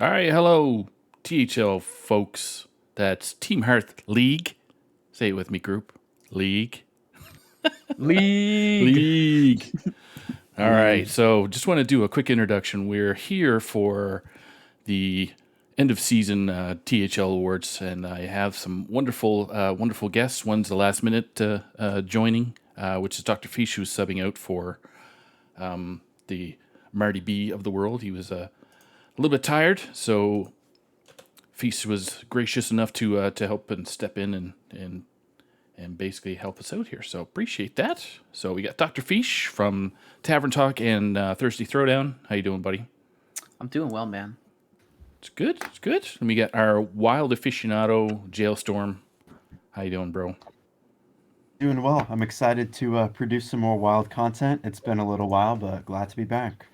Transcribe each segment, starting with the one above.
All right, hello, THL folks. That's Team Hearth League. Say it with me, group. League. League. League. All right, so just want to do a quick introduction. We're here for the end of season THL awards, and I have some wonderful guests. One's the last minute joining, which is Dr. Fish, who's subbing out for the Marty B of the world. He was a little bit tired, so Feast was gracious enough to help and step in and basically help us out here. So appreciate that. So we got Dr. Fish from Tavern Talk and Thirsty Throwdown. How you doing, buddy? I'm doing well, man. It's good. It's good. And we got our wild aficionado, Jailstorm. How you doing, bro? Doing well. I'm excited to produce some more wild content. It's been a little while, but glad to be back.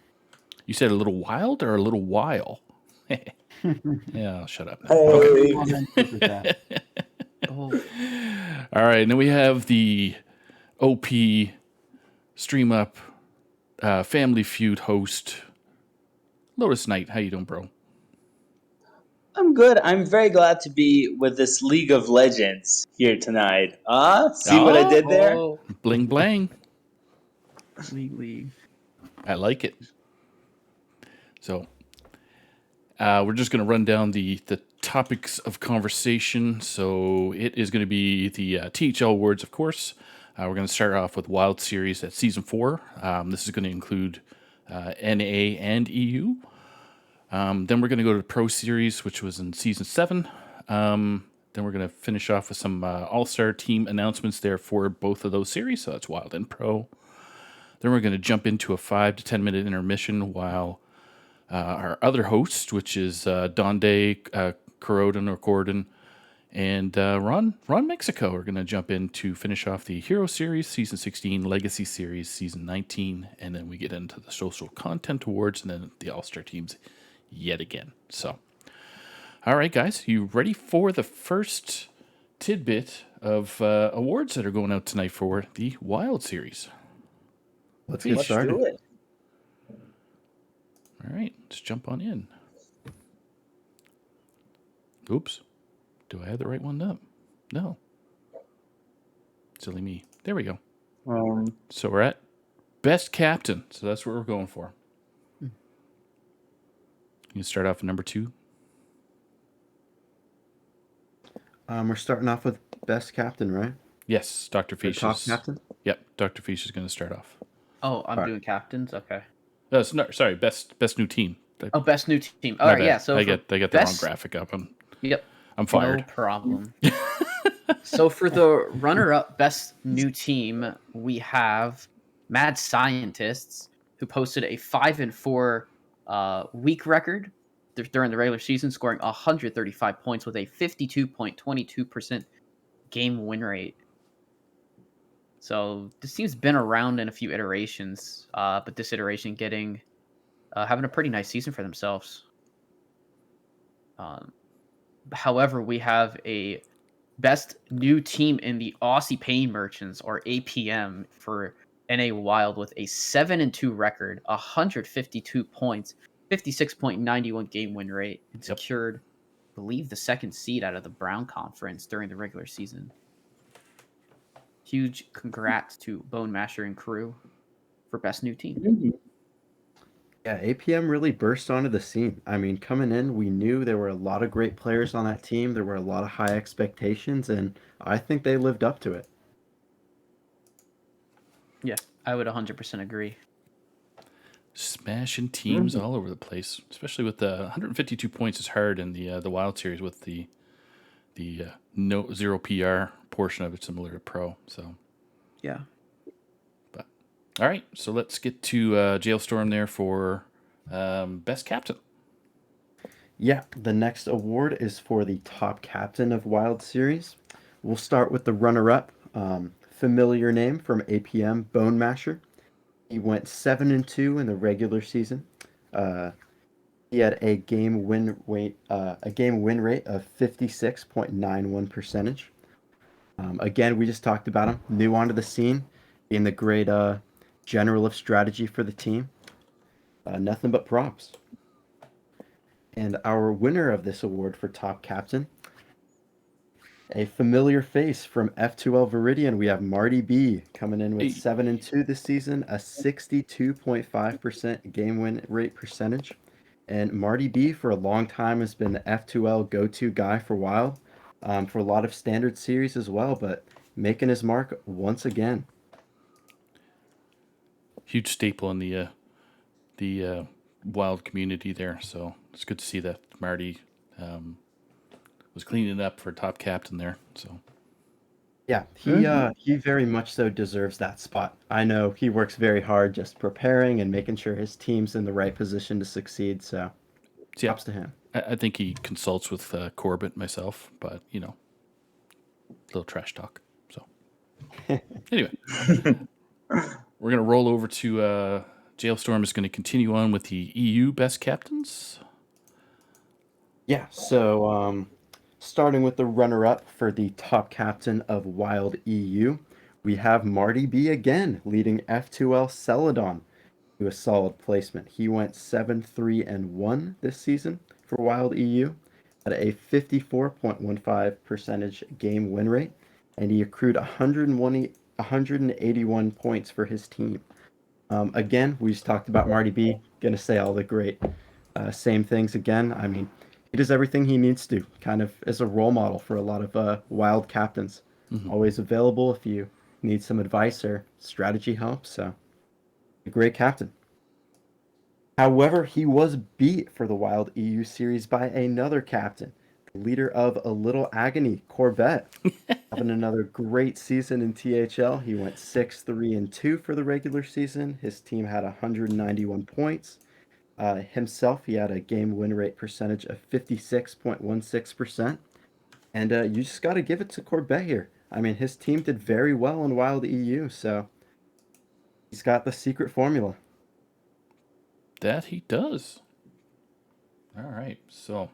You said a little wild or a little while? Yeah, I'll shut up now. Okay. You want to interpret that? Oh, All right, and then we have the OP Stream Up Family Feud host, Lotus Knight. How you doing, bro? I'm good. I'm very glad to be with this League of Legends here tonight. See what I did there? oh, Bling blang. League. I like it. So we're just going to run down the topics of conversation. So it is going to be the THL awards, of course. We're going to start off with Wild Series at Season 4. This is going to include NA and EU. Then we're going to go to the Pro Series, which was in Season 7. Then we're going to finish off with some Allstar team announcements there for both of those series. So that's Wild and Pro. Then we're going to jump into a 5 to 10 minute intermission while our other host, which is Donde, Corrodon or Gordon, and Ron Mexico, are going to jump in to finish off the Hero Series, Season 16, Legacy Series, Season 19, and then we get into the Social Content Awards and then the All-Star teams yet again. So, all right, guys, you ready for the first tidbit of awards that are going out tonight for the Wild Series? Let's get started. do it. All right, let's jump on in. Oops. Do I have the right one up? No. Silly me. There we go. So we're at Best Captain. So that's what we're going for. You can start off at number 2. We're starting off with Best Captain, right? Yes, Dr. Or Fish Top is... Captain? Yep, Dr. Fish is going to start off. Oh, I'm Alright. doing captains. Okay. Sorry, best new team. Oh, best new team. My All right, bad. yeah. So I for got the wrong best- graphic up. Yep. I'm fired. No problem. So for the runner-up best new team, we have Mad Scientists, who posted a 5-4 week record during the regular season, scoring 135 points with a 52.22% game win rate. So this team's been around in a few iterations, but this iteration having a pretty nice season for themselves. However, we have a best new team in the Aussie Pain Merchants, or APM, for NA Wild with a 7-2 record, 152 points, 56.91 game win rate, and Yep. secured, I believe, the second seed out of the Brown Conference during the regular season. Huge congrats to Bone Masher and crew for best new team. Yeah, APM really burst onto the scene. I mean, coming in, we knew there were a lot of great players on that team. There were a lot of high expectations, and I think they lived up to it. Yeah, I would 100% agree. Smashing teams all over the place, especially with the 152 points is hard in the Wild Series with the no 0 PR portion of it, similar to Pro. So Yeah. but all right, so let's get to Jailstorm there for Best Captain. Yeah, the next award is for the Top Captain of Wild Series. We'll start with the runner-up, familiar name from APM, Bone Masher. He went 7-2 in the regular season. He had a game win rate of 56.91%. Again, we just talked about him, new onto the scene, being the great general of strategy for the team. Nothing but props. And our winner of this award for top captain, a familiar face from F2L Viridian, we have Marty B coming in with Hey. 7-2 this season, a 62.5% game win rate percentage. And Marty B for a long time has been the F2L go-to guy for Wild, for a lot of standard series as well, but making his mark once again. Huge staple in the Wild community there. So it's good to see that Marty was cleaning up for top captain there. So Yeah, Mhm. he very much so deserves that spot. I know he works very hard just preparing and making sure his team's in the right position to succeed, so yeah, props to him. I think he consults with Corbett myself, but little trash talk. So anyway, we're gonna roll over to Jailstorm is going to continue on with the EU best captains. Yeah, so starting with the runner-up for the top captain of Wild EU, we have Marty B again, leading F2L Celadon to a solid placement. He went 7-3-1 this season for Wild EU at a 54.15 percentage game win rate, and he accrued 181 points for his team. Again, we just talked about Marty B. Gonna say all the great same things again. I mean, he does everything he needs to, kind of as a role model for a lot of Wild captains. Mm-hmm. Always available if you need some advice or strategy help. So, a great captain. However, he was beat for the Wild EU series by another captain, the leader of A Little Agony, Corvette. Having another great season in THL. He went 6-3-2 for the regular season. His team had 191 points. Himself, he had a game win rate percentage of 56.16%. And you just got to give it to Corvette here. I mean, his team did very well in Wild EU, so he's got the secret formula. That he does. All right, so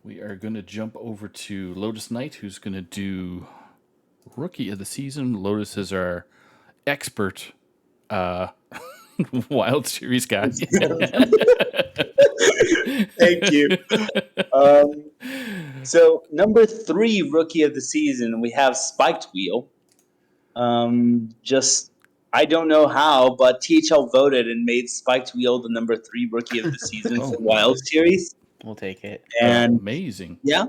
we are going to jump over to Lotus Knight, who's going to do Rookie of the Season. Lotus is our expert uh, Wild Series guy. Thank you. So number 3 rookie of the season, we have Spiked Wheel. Just I don't know how, but THL voted and made Spiked Wheel the number 3 rookie of the season Oh, for Wild Series. We'll take it. And amazing. yeah.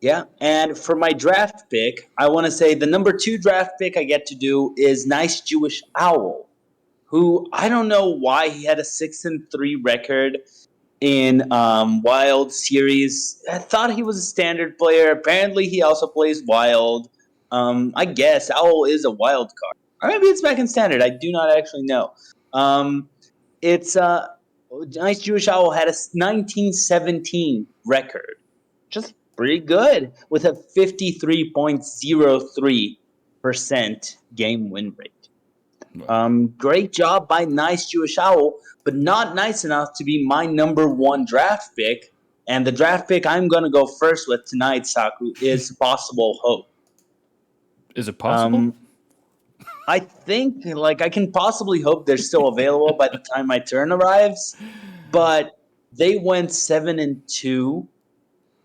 Yeah. And for my draft pick, I want to say the number 2 draft pick I get to do is Nice Jewish Owl, who I don't know why he had a 6-3 record in Wild Series. I thought he was a standard player. Apparently, he also plays Wild. I guess Owl is a wild card. Or maybe it's back in standard. I do not actually know. It's Nice Jewish Owl had a 1917 record. Just pretty good with a 53.03% game win rate. Great job by Nice Jewish Owl, but not nice enough to be my number 1 draft pick. And the draft pick I'm going to go first with tonight, Saku, is Possible Hope. Is it possible? I think I can possibly hope they're still available by the time my turn arrives, but they went 7-2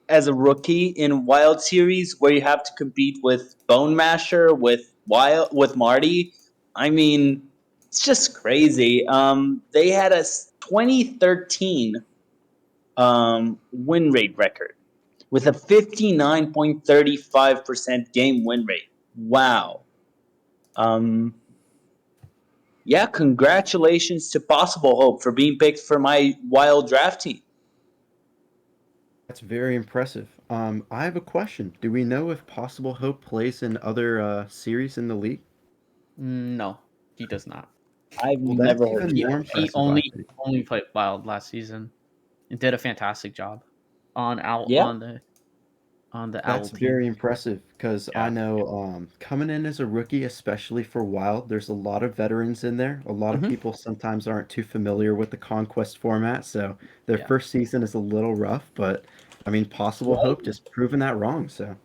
as a rookie in Wild Series, where you have to compete with Bone Masher, with Marty. I mean, it's just crazy. They had a 2013 win rate record with a 59.35% game win rate. Wow. Yeah, congratulations to Possible Hope for being picked for my Wild draft team. That's very impressive. I have a question. Do we know if Possible Hope plays in other series in the league? No, he does not. I've Well, that's never heard even of He, more that. he impressive, I only think. only played Wild last season and did a fantastic job on Yeah. the Owl That's team. very impressive because I Yeah. know coming in as a rookie, especially for Wild, there's a lot of veterans in there. A lot of Mhm. people sometimes aren't too familiar with the Conquest format, so their Yeah. first season is a little rough, but I mean, Possible Hope just proving that wrong, so.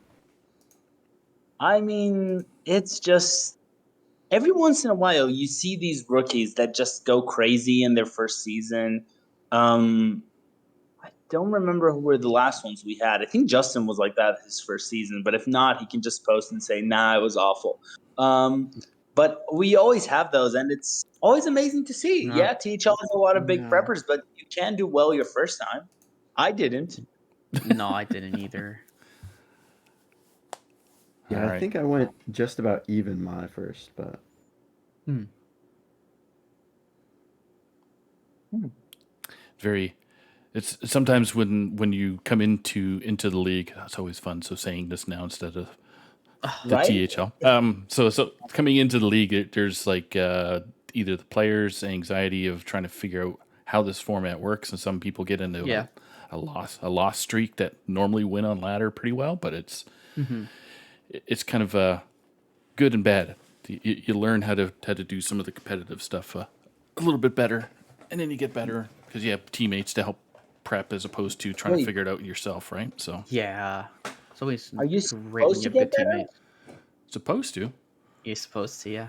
I mean, it's just every once in a while you see these rookies that just go crazy in their first season. I don't remember who were the last ones we had. I think Justin was like that his first season, but if not, he can just post and say, "Nah, it was awful." But we always have those, and it's always amazing to see. No. Yeah, THL has a lot of big No. preppers, but you can do well your first time. I didn't. No, I didn't either. Yeah, All I right. think I went just about even my first, but Very. It's sometimes when you come into the league. That's always fun. So saying this now instead of the Right? THL. So coming into the league, there's like either the players' anxiety of trying to figure out how this format works, and some people get into Yeah. a loss streak that normally win on ladder pretty well, but it's kind of good and bad. You learn how to do some of the competitive stuff a little bit better, and then you get better because you have teammates to help prep as opposed to trying to Wait. figure it out yourself, right? So Yeah. It's always Are you great when supposed you to have get good better? teammates. supposed to. You're supposed to, yeah.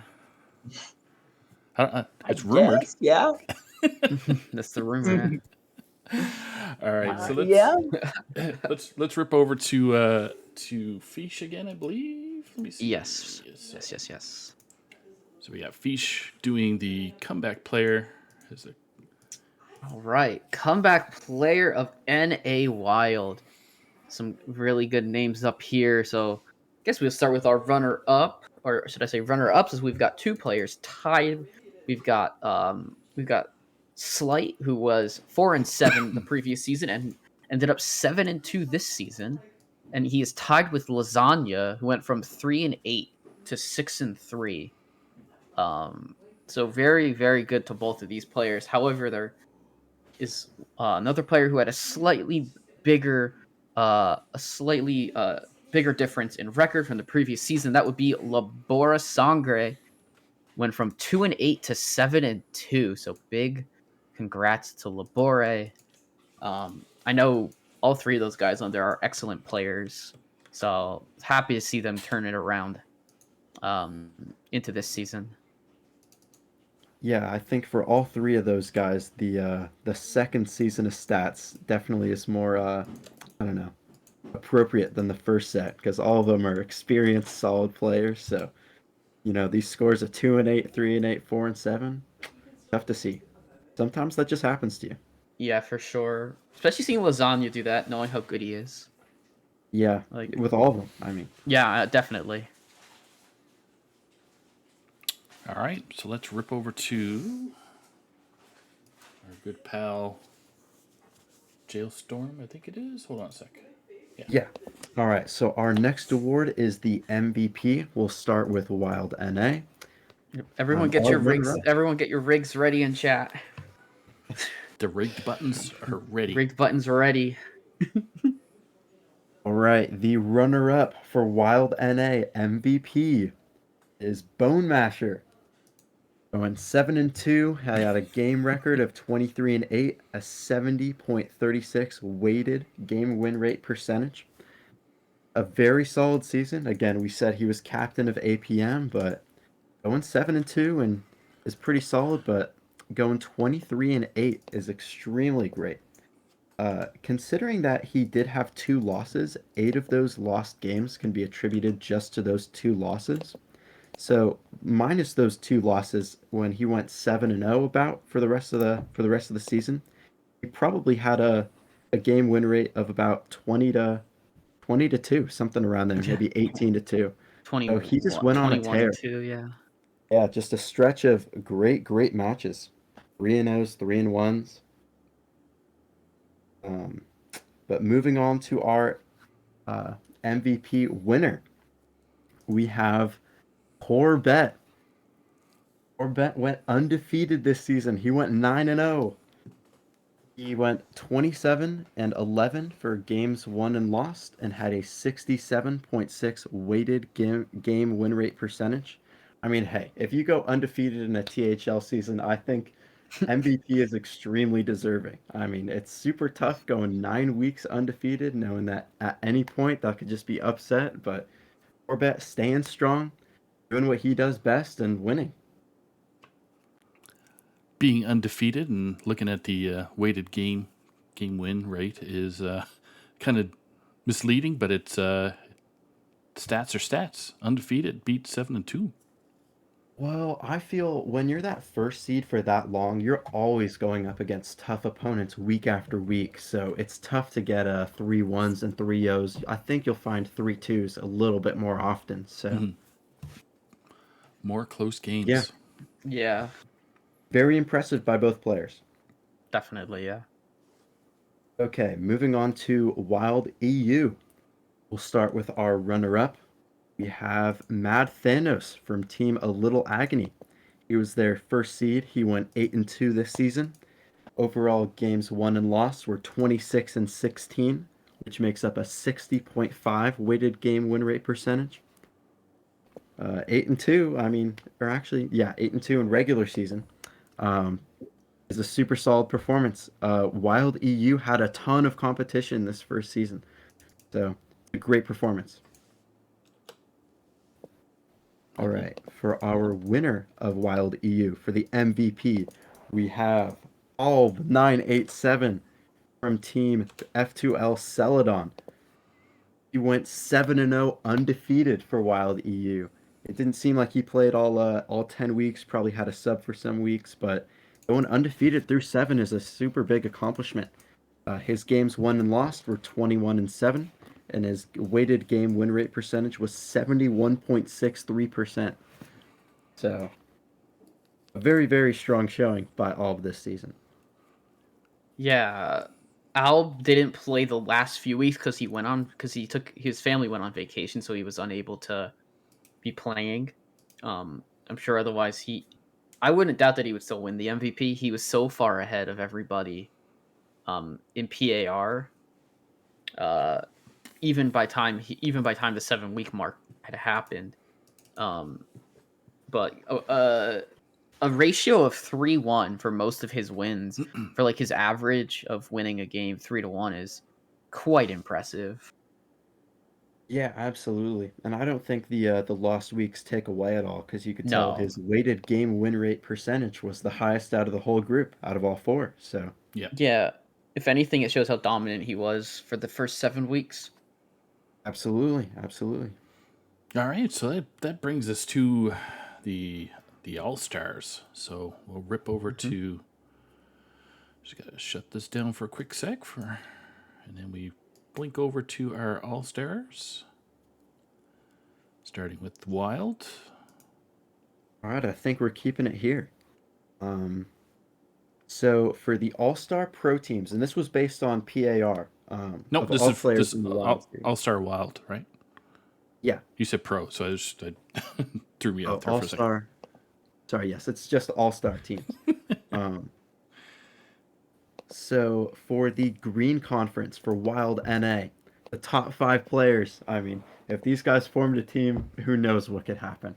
It's rumored. Yes, yeah. That's the rumor. All right, so Yeah. let's rip over to Fish again, I believe. Let me see. Yes. So, Yes. so we got Fish doing the comeback player. Is it? All right. Comeback player of NA Wild. Some really good names up here. So I guess we'll start with our runner up, or should I say runner ups, as we've got two players tied. We've got Slight, who was 4-7 the previous season and ended up 7-2 this season. And he is tied with Lasagna, who went from 3-8 to 6-3. So very, very good to both of these players. However, there is another player who had a slightly bigger bigger difference in record from the previous season. That would be Labora Sangre, went from 2-8 to 7-2. So big congrats to Labore. I know all three of those guys on there are excellent players, so happy to see them turn it around into this season. yeah, I think for all three of those guys, the second season of stats definitely is more I don't know, appropriate than the first set because all of them are experienced, solid players. So these scores of 2-8, 3-8, 4-7, tough to see. Sometimes that just happens to you. Yeah, for sure. Especially seeing Lasagna do that, knowing how good he is. Yeah, Like, with all of them. I mean, yeah, definitely. All right, so let's rip over to our good pal Jailstorm, I think it is. Hold on a sec. yeah. All right. So our next award is the MVP. We'll start with Wild NA. Everyone get our your rigs. runner-up. Everyone get your rigs ready in chat. The rigged buttons are ready. Rigged buttons ready. All right. The runner-up for Wild NA MVP is Bone Masher. Going 7-2, had a game record of 23-8, a 70.36 weighted game win rate percentage. A very solid season. Again, we said he was captain of APM, but going 7-2 and is pretty solid, but going 23-8 is extremely great. Considering that he did have 2 losses, 8 of those lost games can be attributed just to those 2 losses. So minus those 2 losses, when he went 7-0 about for the rest of the season, he probably had a game win rate of about 20-2, something around there, maybe 18-2. 20, So he just went on a 21 tear. to 2, yeah. Yeah, just a stretch of great matches. 3-0s, 3-1s. But moving on to our MVP winner, we have Corbett. Corbett went undefeated this season. He went 9-0. He went 27-11 for games won and lost and had a 67.6 weighted game win rate percentage. I mean, hey, if you go undefeated in a THL season, I think MVP is extremely deserving. I mean, it's super tough going 9 weeks undefeated, knowing that at any point that could just be upset, but Corbett staying strong, doing what he does best and winning. being undefeated and looking at the weighted game win rate is kind of misleading, but it's stats are stats. Undefeated beat 7-2. Well, I feel when you're that first seed for that long, you're always going up against tough opponents week after week. So it's tough to get 3-1s and 3-0s. I think you'll find 3-2s a little bit more often. So More close yeah, games. Yeah, very impressive by both players. definitely. Yeah. Okay, moving on to Wild EU. We'll start with our runner-up. We have Mad Thanos from Team A Little Agony. He was their first seed. He went 8-2 this season. Overall games won and lost were 26-16, which makes up a 60.5 weighted game win rate percentage. 8-2, I mean, or actually, yeah, 8-2 in regular season. Is a super solid performance. Wild EU had a ton of competition this first season, so a great performance. All right, for our winner of Wild EU for the MVP, we have Alb 987 from Team F2L Celadon. He went 7-0 undefeated for Wild EU. It didn't seem like he played all 10 weeks, probably had a sub for some weeks, but going undefeated through 7 is a super big accomplishment. His games won and lost were 21-7, and his weighted game win rate percentage was 71.63%. So, a very, very strong showing by all of this season. Yeah. Al didn't play the last few weeks because his family went on vacation, so he was unable to be playing. I'm sure otherwise I wouldn't doubt that he would still win the MVP. He was so far ahead of everybody in PAR. Even by time the 7 week mark had happened. But a ratio of 3-1 for most of his wins for like his average of winning a game 3-1 is quite impressive. Yeah, absolutely. And I don't think the lost weeks take away at all because you could tell No. his weighted game win rate percentage was the highest out of the whole group, out of all 4. So, Yeah. If anything, it shows how dominant he was for the first 7 weeks. absolutely, absolutely. All right, so that brings us to the All-Stars. So we'll rip over to. Just gotta shut this down for a quick sec and then we blink over to our All-Stars. Starting with Wild. All right, I think we're keeping it here. So for the All-Star Pro teams, and this was based on PAR. No, of this all is players this in the Wild series. All-Star Wild, right? Yeah. You said pro, so I threw me out there for a second. All-Star. Sorry, yes, it's just All-Star teams. So for the Green Conference for Wild NA, the top 5 players, I mean, if these guys formed a team, who knows what could happen.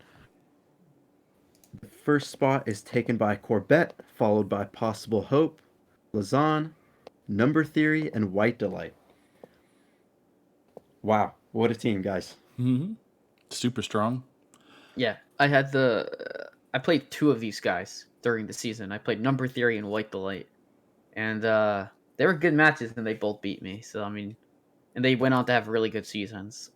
The first spot is taken by Corbett, followed by Possible Hope, Lazan, Number Theory, and White Delight. Wow, what a team, guys. Mm-hmm. Super strong. Yeah, I played 2 of these guys during the season. I played Number Theory and White Delight, and they were good matches, and they both beat me. So I mean, and they went on to have really good seasons.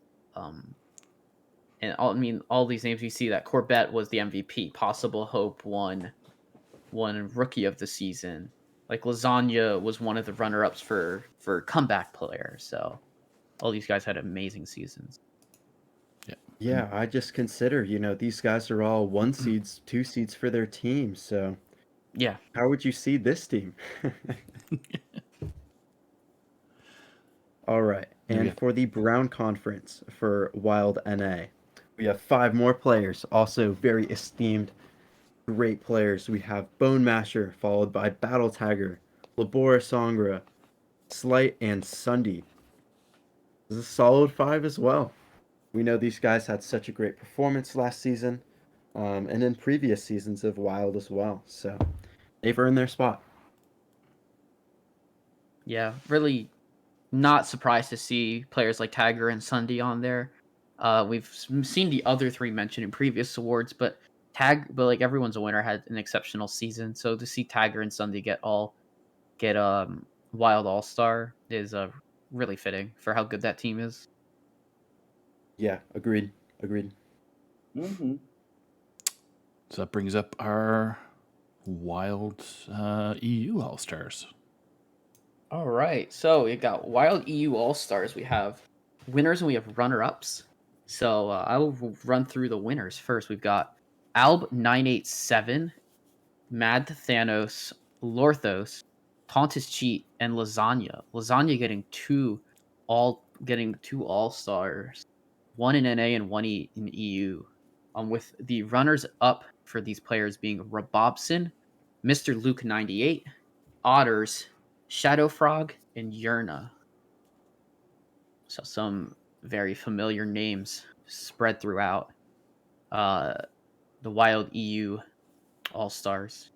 And all these names you see that Corbett was the MVP. Possible Hope won Rookie of the Season. Like Lasagna was one of the runner-ups for comeback player. So all these guys had amazing seasons. Yeah, I just consider, these guys are all 1 seeds, 2 seeds for their team. So Yeah. how would you seed this team? All right. And for the Brown Conference for Wild NA, we have 5 more players, also very esteemed, great players. We have Bone Masher, followed by Battle Tagger, Labora Songra, Slight, and Sunday. This is a solid 5 as well. We know these guys had such a great performance last season, and in previous seasons of Wild as well. So they've earned their spot. Yeah, really not surprised to see players like Tiger and Sunday on there. We've seen the other 3 mentioned in previous awards, but but like everyone's a winner, had an exceptional season. So to see Tiger and Sunday get Wild All-Star is really fitting for how good that team is. Yeah, agreed. Mm-hmm. So that brings up our Wild EU All Stars. All right. So we got Wild EU All Stars. We have winners and we have runner ups. So I will run through the winners first. We've got Alb987, Mad Thanos, Lorthos, Pontus Cheat, and Lasagna. Lasagna getting two All Stars, one in NA and one in EU. With the runners up for these players being Robobson, Mr. Luke 98, Otters, Shadow Frog, and Yerna. So some very familiar names spread throughout the Wild EU All Stars.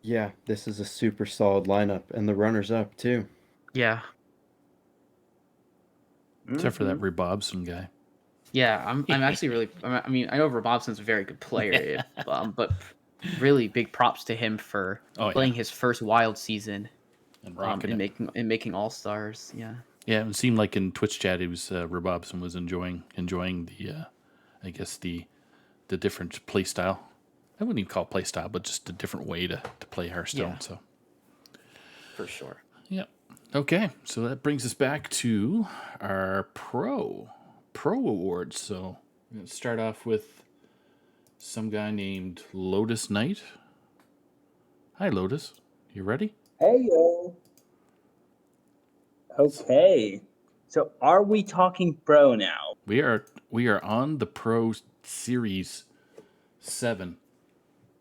Yeah, this is a super solid lineup, and the runners up too. Yeah, Except for that Rebobson guy. yeah. I'm actually really. I mean, I know Robobson's a very good player, but really big props to him for playing his first Wild season And rocking and making All Stars. Yeah. Yeah, it seemed like in Twitch chat, Rebobson was enjoying the, I guess the different play style. I wouldn't even call it play style, but just a different way to play Hearthstone. Yeah. So For sure. yeah, okay. So that brings us back to our pro awards. So we're gonna start off with some guy named Lotus Knight. Hi, Lotus. You ready? Hey yo. Okay. So are we talking pro now? We are on the Pro Series 7.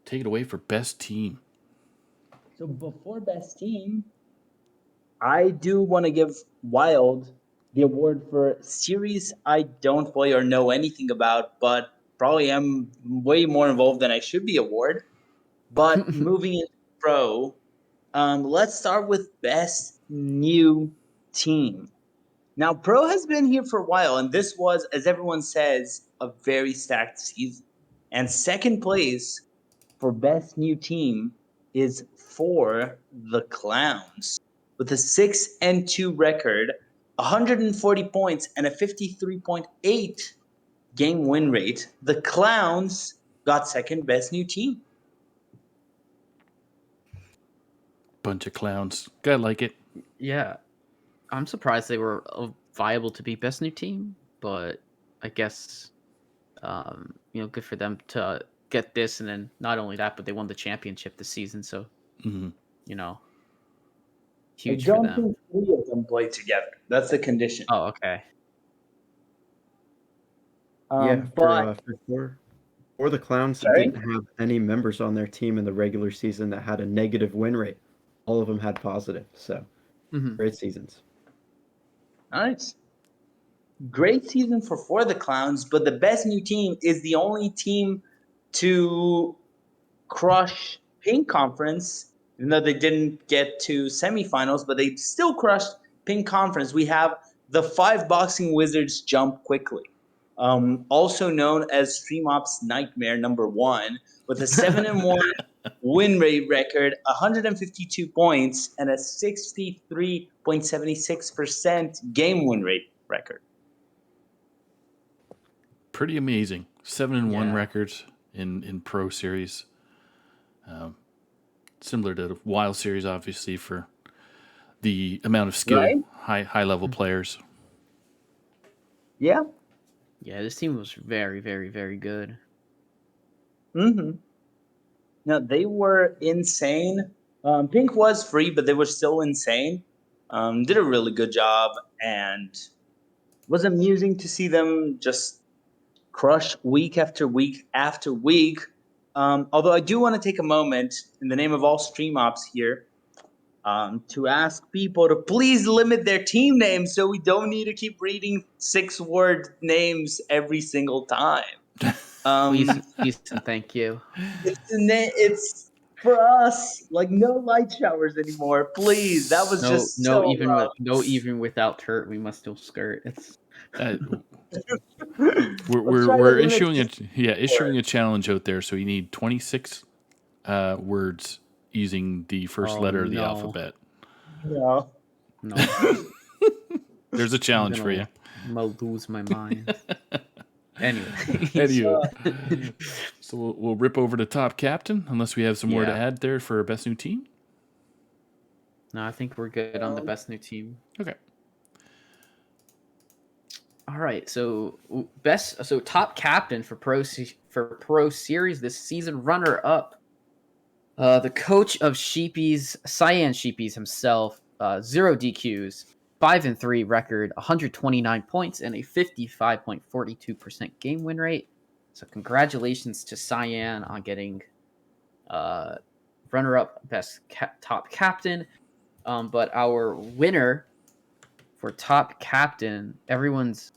Take it away for best team. So before best team, I do want to give Wild the award for series I don't play or know anything about, but probably am way more involved than I should be award. But moving into pro, let's start with best new team. Now, pro has been here for a while, and this was, as everyone says, a very stacked season. And second place for best new team is for the Clowns with a 6-2 record, 140 points, and a 53.8 game win rate. The Clowns got second best new team. Bunch of clowns. Gotta like it. Yeah. I'm surprised they were viable to be best new team, but I guess good for them to get this, and then not only that, but they won the championship this season, so Mm-hmm. huge I for don't them. think three of them play together. That's the condition. Oh, okay. But for sure. Or the Clowns Sorry? didn't have any members on their team in the regular season that had a negative win rate. All of them had positive, so great seasons. nice. Great season for the Clowns, but the best new team is the only team to crush Pink Conference, even though they didn't get to semifinals, but they still crushed Pink Conference. We have the 5 Boxing Wizards jump quickly, also known as StreamOps Nightmare #1, with a 7-1 win rate record, 152 points, and a 63.76% game win rate record. Pretty amazing. 7-1 Yeah. records in Pro Series. Similar to the Wild Series, obviously, for the amount of skill, Right? high level players. Yeah. Yeah, this team was very, very, very good. Mm-hmm. No, they were insane. Pink was free, but they were still insane. Did a really good job, and was amusing to see them just crush week after week after week. Although I do want to take a moment in the name of all stream ops here to ask people to please limit their team names so we don't need to keep reading 6-word names every single time. Please and thank you. It's for us. Like no light showers anymore, please. That was just so rough. Even without Kurt, we must still skirt. It's Uh, Let's try to we're limit issuing a challenge out there. So you need 26 words using the first letter of the alphabet. No. no. There's a challenge for you. I'm gonna lose my mind. Anyway, Anywho, so we'll rip over to top captain unless we have some more to Yeah. add there for best new team. no, I think we're good on the best new team. Okay. All right, so top captain for pro series this season, runner up, the coach of Sheepies, Cyan Sheepies himself, 0 DQs, 5-3 record, 129 points, and a 55.42% game win rate. So congratulations to Cyan on getting runner up best top captain. But our winner for top captain, everyone's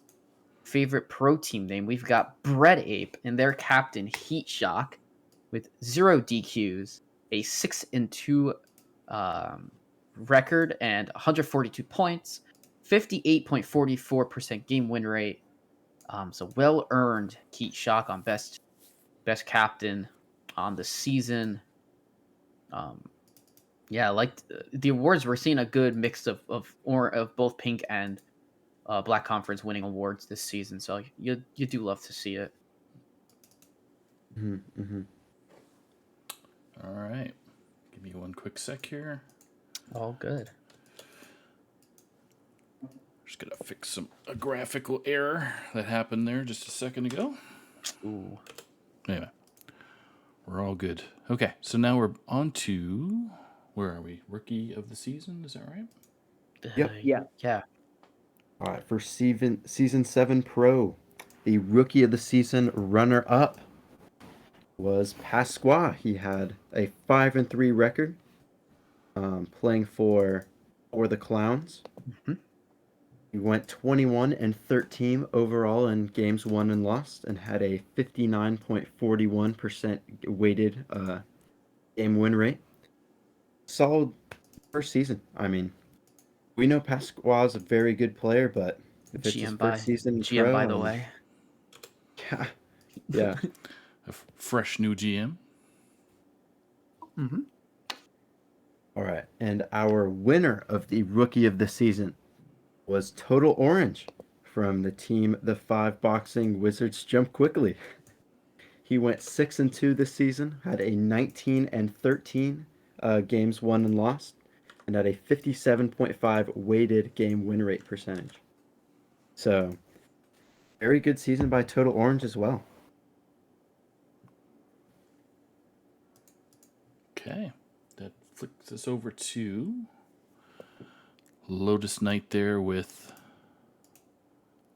favorite pro team name, we've got Bread Ape and their captain Heat Shock with 0 DQs, a 6-2 record, and 142 points, 58.44% game win rate. So well earned Heat Shock on best captain on the season. Yeah, like the awards, we're seeing a good mix of both pink and Black Conference winning awards this season, so you do love to see it. Mm-hmm, mm-hmm. All right. Give me one quick sec here. All good. Just gonna fix a graphical error that happened there just a second ago. Ooh. Anyway, we're all good. Okay, so now we're on to, where are we? Rookie of the season, is that right? Yep. Yeah. All right, for season 7 pro, the rookie of the season runner up was Pasqua. He had a 5-3 record, playing for the Clowns. Mm-hmm. He went 21-13 overall in games won and lost, and had a 59.41% weighted game win rate. Solid first season. I mean, we know Pasqua's a very good player, but if it's his first season in GM pro, by the way. Yeah. A fresh new GM. Mm-hmm. All right, and our winner of the rookie of the season was Total Orange from the team The 5 Boxing Wizards Jump Quickly. He went 6-2 this season, had a 19-13 games won and lost, and had a 57.5 weighted game win rate percentage. So, very good season by Total Orange as well. Okay, that flicks us over to Lotus Knight there with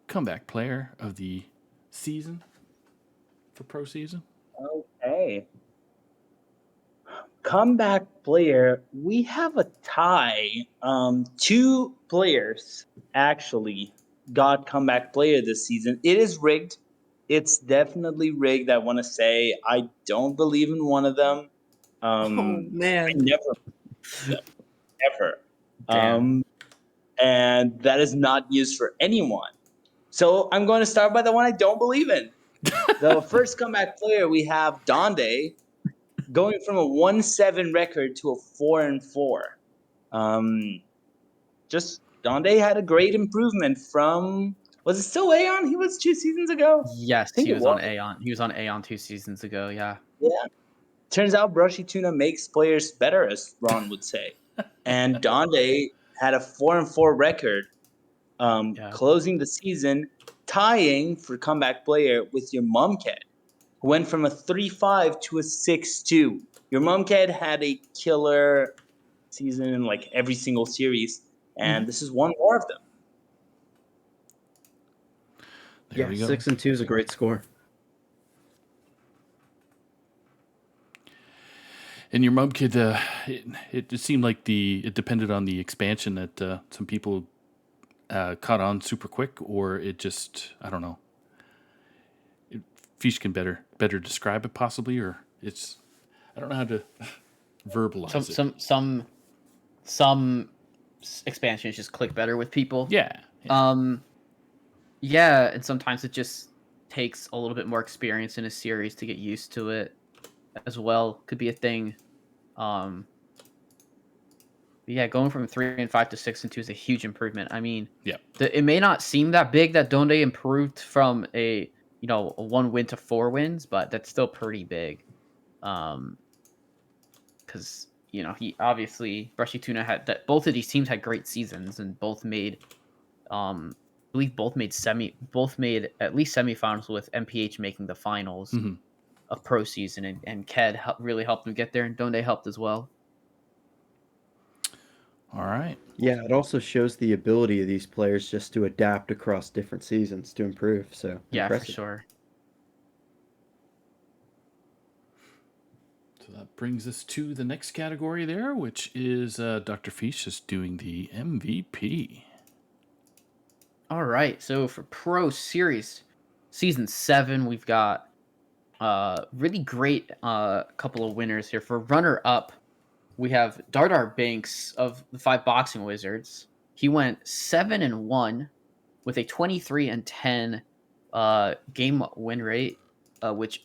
comeback player of the season for pro season. Okay. Comeback player, we have a tie. 2 players actually got comeback player this season. It is rigged. It's definitely rigged. I want to say I don't believe in one of them. I man. never believe them, ever. Damn. And that is not used for anyone. So I'm going to start by the one I don't believe in. The first comeback player, we have Donde, going from a 1-7 record to a 4-4. Just Donde had a great improvement from, was it still Aeon? He was 2 seasons ago. Yes, think he it was on was. Aeon. He was on Aeon 2 seasons ago. Yeah. Yeah. Turns out Brushy Tuna makes players better, as Ron would say. And Donde had a 4-4 record, closing the season, tying for comeback player with your Mumked, who went from a 3-5 to a 6-2. Your Mumked had a killer season in like every single series, and this is one more of them. There we go. 6-2 is a great score. And your mom kid, it seemed like it depended on the expansion that some people caught on super quick, or it just, I don't know. Fish can better describe it possibly, or it's, I don't know how to verbalize it. Some expansions just click better with people. Yeah. Yeah, and sometimes it just takes a little bit more experience in a series to get used to it as well. Could be a thing. Yeah, going from 3-5 to 6-2 is a huge improvement. I mean, Yeah. it may not seem that big that Donde improved from a 1 win to 4 wins, but that's still pretty big. Because he obviously Brushy Tuna had that. Both of these teams had great seasons and both made, I believe both made at least semifinals with MPH making the finals of pro season, and Ked really helped them get there, and Donde helped as well. All right. Yeah, it also shows the ability of these players just to adapt across different seasons to improve. So Yeah, impressive. for sure. So that brings us to the next category there, which is Dr. Feast just doing the MVP. All right, so for Pro Series Season 7, we've got really great couple of winners here. For runner-up, we have Dardar Banks of the 5 Boxing Wizards. He went 7-1 with a 23-10 game win rate, which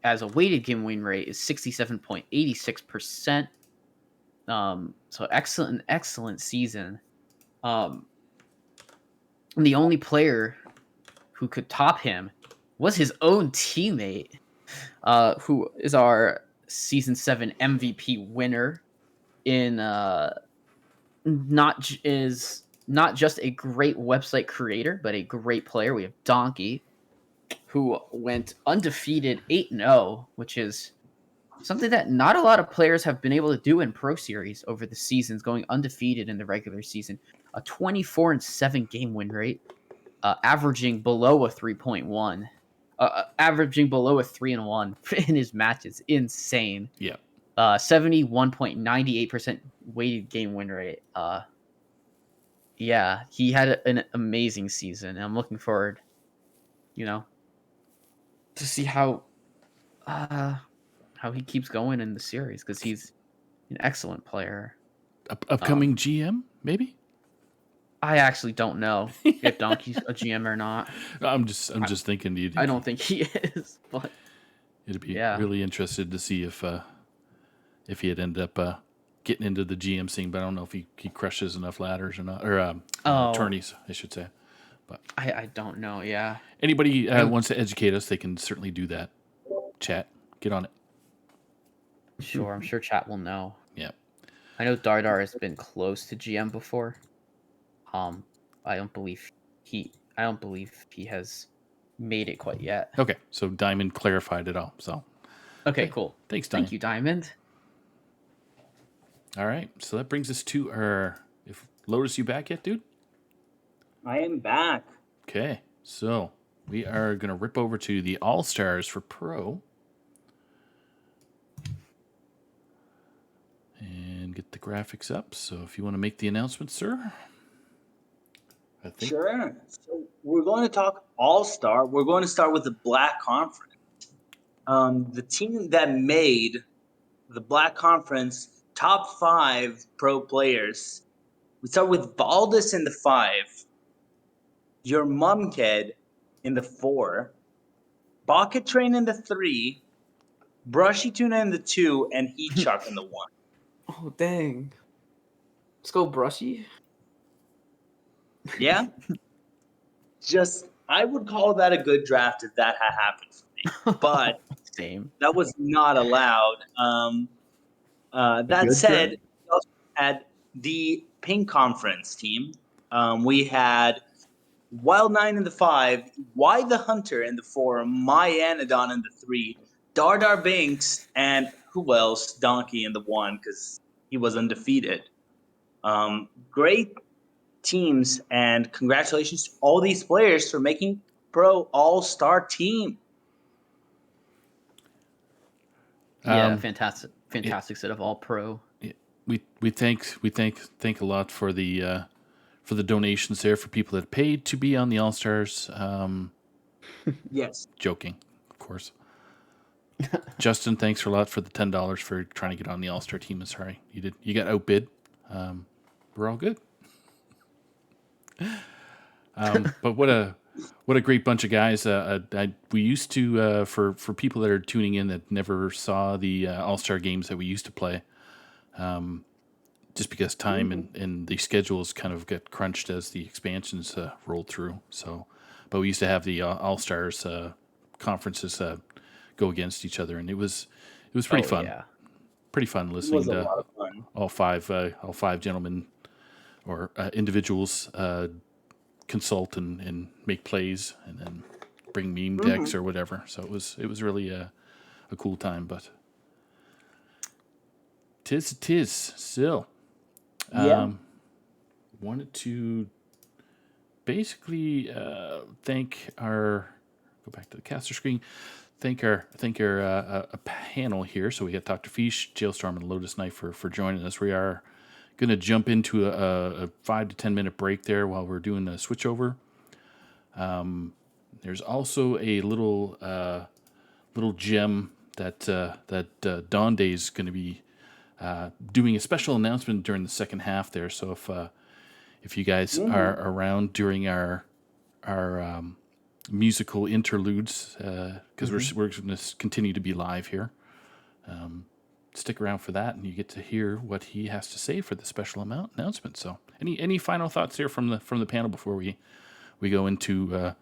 as a weighted game win rate is 67.86%. So excellent season. And the only player who could top him was his own teammate, who is our Season 7 MVP winner in not just a great website creator, but a great player. We have Donkey, who went undefeated 8-0, which is something that not a lot of players have been able to do in Pro Series over the seasons, going undefeated in the regular season. A 24-7 game win rate, averaging below a 3.1. Averaging below a 3-1 in his matches. Insane. Yeah. 71.98% weighted game win rate. Yeah, he had an amazing season, and I'm looking forward, to see how he keeps going in the series, because he's an excellent player. Upcoming GM, maybe? I actually don't know if Donkey's a GM or not. I'm just thinking. I don't think he is, but it'd be really interested to see if he had ended up getting into the GM scene, but I don't know if he crushes enough ladders or not, or attorneys, I should say. But I don't know. Yeah. Anybody wants to educate us, they can certainly do that. Chat, get on it. Sure, I'm sure chat will know. Yeah. I know Dardar has been close to GM before. I don't believe he has made it quite yet. Okay, so Diamond clarified it all. So. Okay, cool. Thanks, Diamond. Thank you, Diamond. All right, so that brings us to our. If Lotus, you back yet, dude? I am back. Okay, so we are gonna rip over to the All-Stars for Pro. And get the graphics up. So if you want to make the announcement, sir. Sure. So we're going to talk All-Star. We're going to start with the Black Conference. The team that made the Black Conference top 5 pro players. We start with Baldus in the 5, your Mumked in the 4, Bucket Train in the 3, Brushy Tuna in the 2, and Heat Shark in the 1. Oh, dang. Let's go, Brushy. Yeah? I would call that a good draft if that had happened for me. But Same. that was not allowed. That said, we also had the Pink Conference team. We had Wild 9 in the 5, Y the Hunter in the 4, My Anodon in the 3, Dardar Banks, and who else? Donkey in the 1, because he was undefeated. Great teams, and congratulations to all these players for making Pro All-Star team. Yeah, fantastic set of all pro. We thank a lot for the donations there for people that paid to be on the All-Stars. Yes. Joking, of course. Justin, thanks a lot for the $10 for trying to get on the All-Star team. I'm sorry you got outbid. We're all good. But what a great bunch of guys. We used to for people that are tuning in that never saw the All-Star games that we used to play. Just because time and the schedules kind of get crunched as the expansions rolled through. So, but we used to have the All-Stars conferences go against each other, and it was pretty fun. Yeah. Pretty fun It listening was a to lot of fun. all five gentlemen or individuals consult and make plays, and then bring meme decks or whatever. So it was really a cool time. But tis still. Yeah. Wanted to basically thank our, go back to the caster screen, thank our panel here. So we have Dr. Fish, Jailstorm, and Lotus Knife for joining us. We are going to jump into a 5 to 10 minute break there while we're doing the switchover. There's also a little gem that Dawn Day is going to be doing a special announcement during the second half there. So if you guys are around during our musical interludes, because we're going to continue to be live here, stick around for that, and you get to hear what he has to say for the special announcement. So any final thoughts here from the panel before we go into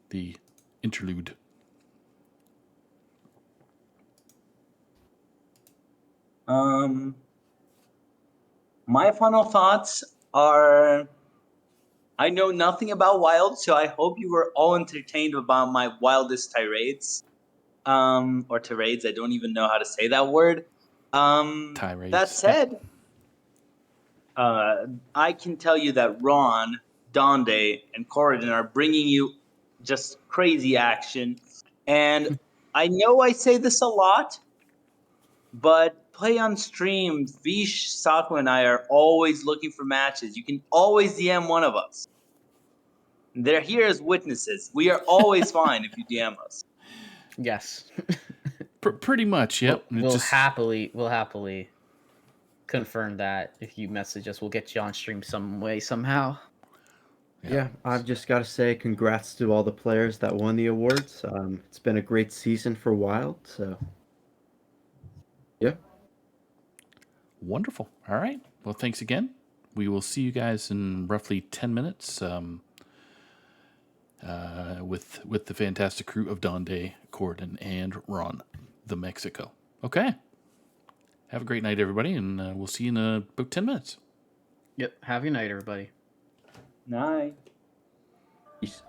the interlude? My final thoughts are, I know nothing about Wild, so I hope you were all entertained about my wildest tirades. Or tirades, I don't even know how to say that word. Tirades. That said, I can tell you that Ron, Donde, and Corridon are bringing you just crazy action. And I know I say this a lot, but play on stream, Vish, Sato, and I are always looking for matches. You can always DM one of us. They're here as witnesses. We are always fine if you DM us. Yes. Pretty much, yep. We'll happily confirm that if you message us. We'll get you on stream some way, somehow. Yeah, I've just got to say congrats to all the players that won the awards. It's been a great season for Wild, so yeah. Wonderful. All right. Well, thanks again. We will see you guys in roughly 10 minutes with the fantastic crew of Donde, Corden, and Ron, the Mexico. Okay. Have a great night, everybody, and we'll see you in about 10 minutes. Yep. Have a good night, everybody. Night. Peace.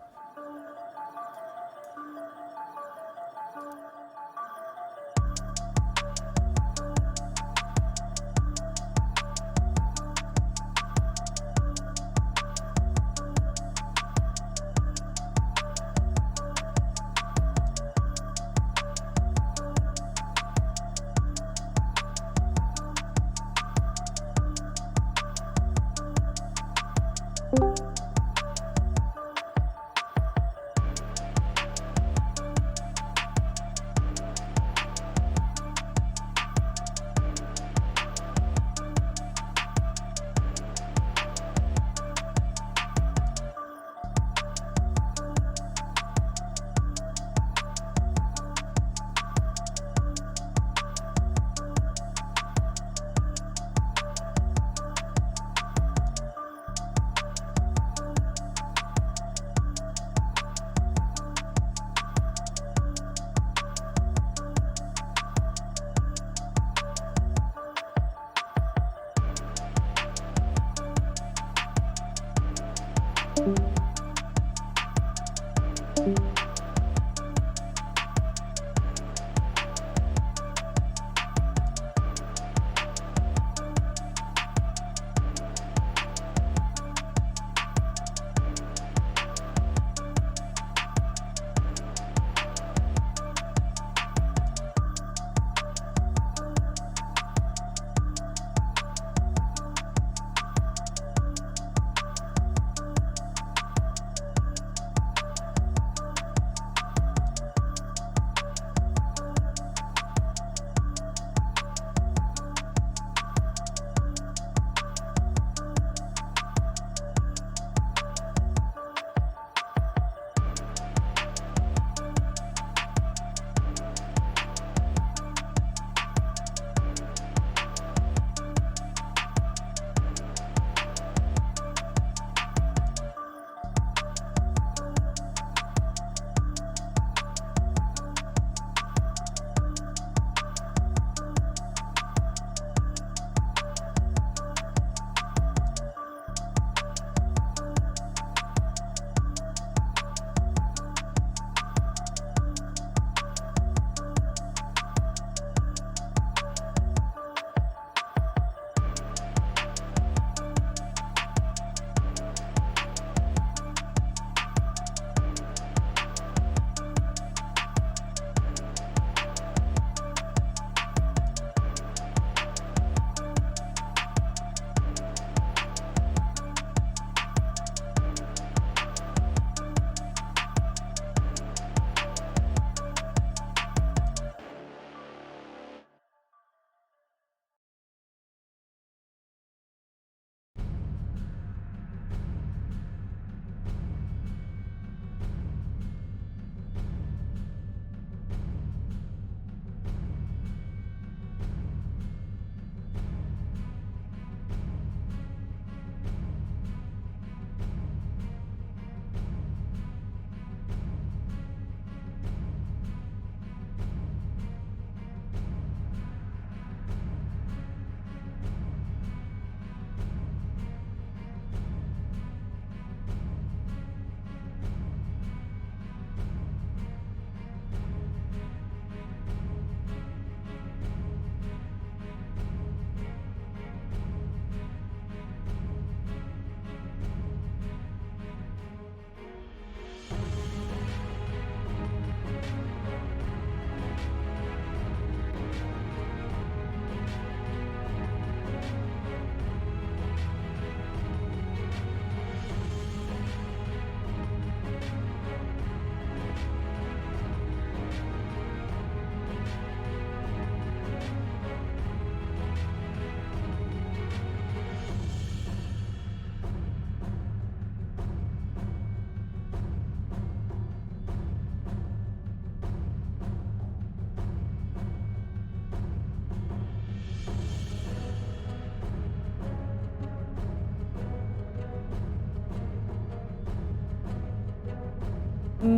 It's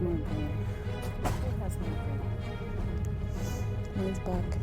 no good. That's no good. Mine's back.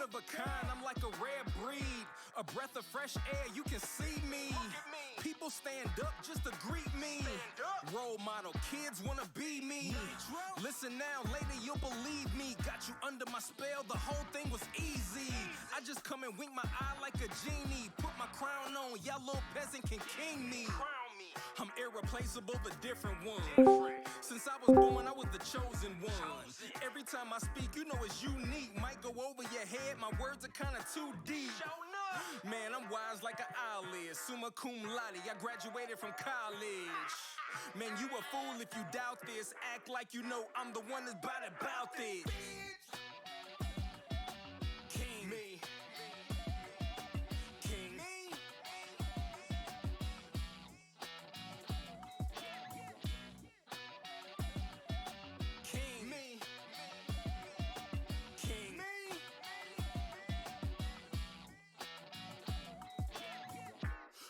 of a kind, I'm like a rare breed. A breath of fresh air, you can see me. People stand up just to greet me. Role model, kids wanna be me. Listen now, later you'll believe me. Got you under my spell, the whole thing was easy. I just come and wink my eye like a genie. Put my crown on, y'all little peasant can king me. I'm irreplaceable, the different one. Since I was born, I was the chosen one. Every time I speak, you know it's unique. Might go over your head, my words are kinda too deep. Man, I'm wise like an eyelid. Summa cum laude, I graduated from college. Man, you a fool if you doubt this. Act like you know I'm the one that's about this. King me. King me. King me. King me.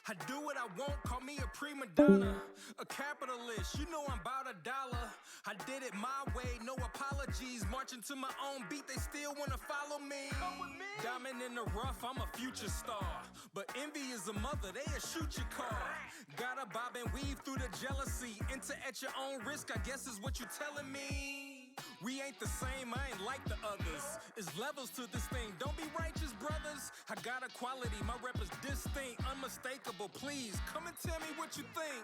I do what I want, call me a prima donna, a capitalist, you know I'm about $1. I did it my way, no apologies, marching to my own beat, they still wanna follow me. Diamond in the rough, I'm a future star, but envy is a mother, they'll shoot your car. Gotta bob and weave through the jealousy, enter at your own risk, I guess is what you telling me. We ain't the same, I ain't like the others. It's levels to this thing, don't be righteous, brothers. I got a quality, my rep is distinct, unmistakable. Please, come and tell me what you think.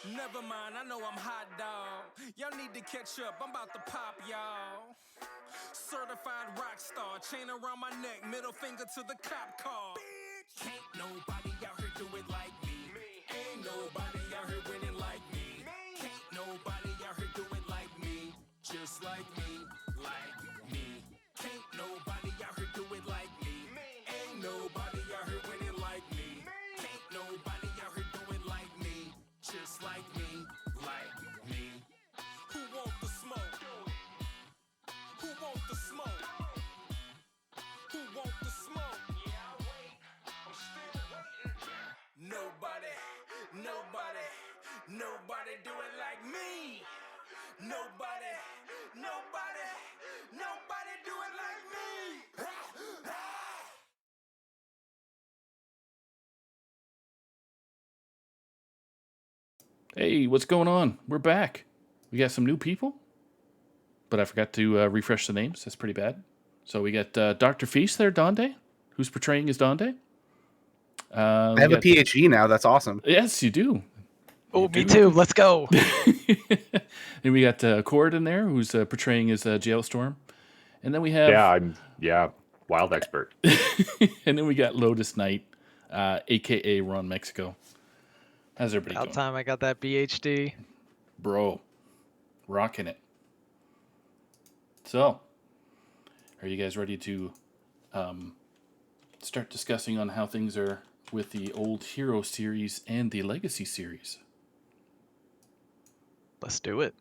Never mind, I know I'm hot dog. Y'all need to catch up, I'm about to pop y'all. Certified rock star, chain around my neck, middle finger to the cop car. Can't nobody out here do it like me. Ain't nobody out here winning like me. Can't nobody out here do it like me. Just like me, like me. Can't nobody out here do it like me. Ain't nobody out here winning like me. Can't nobody out here do it like me. Just like me, like me. Who want the smoke? Who want the smoke? Who want the smoke? Yeah, I wait. I'm still waiting. Nobody, nobody, nobody do it like me. Nobody, nobody, nobody do it like me. Hey, what's going on? We're back. We got some new people, but I forgot to refresh the names. That's pretty bad. So we got Dr. Feast there, Donde, who's portraying as Donde. I have a PhD now. That's awesome. Yes, you do. Oh, me too. Let's go. And we got Cord in there, who's portraying as Jailstorm. And then we have... I'm wild expert. And then we got Lotus Knight, a.k.a. Ron Mexico. How's everybody About doing? time I got that PhD. Bro, rocking it. So, are you guys ready to start discussing on how things are with the old Hero series and the Legacy series? Let's do it.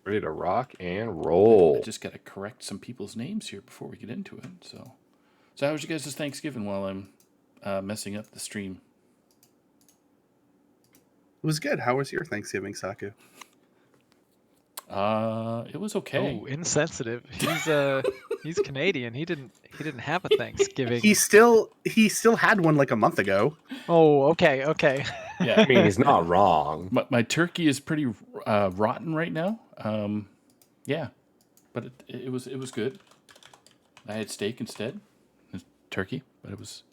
Ready to rock and roll. I just got to correct some people's names here before we get into it. So how was you guys' Thanksgiving while I'm messing up the stream? It was good. How was your Thanksgiving, Saku? It was okay. Oh, insensitive. He's Canadian. He didn't have a Thanksgiving. He still had one like a month ago. Oh, okay. Yeah, I mean, he's not wrong. my turkey is pretty rotten right now. Yeah, but it was good. I had steak instead, turkey, but it was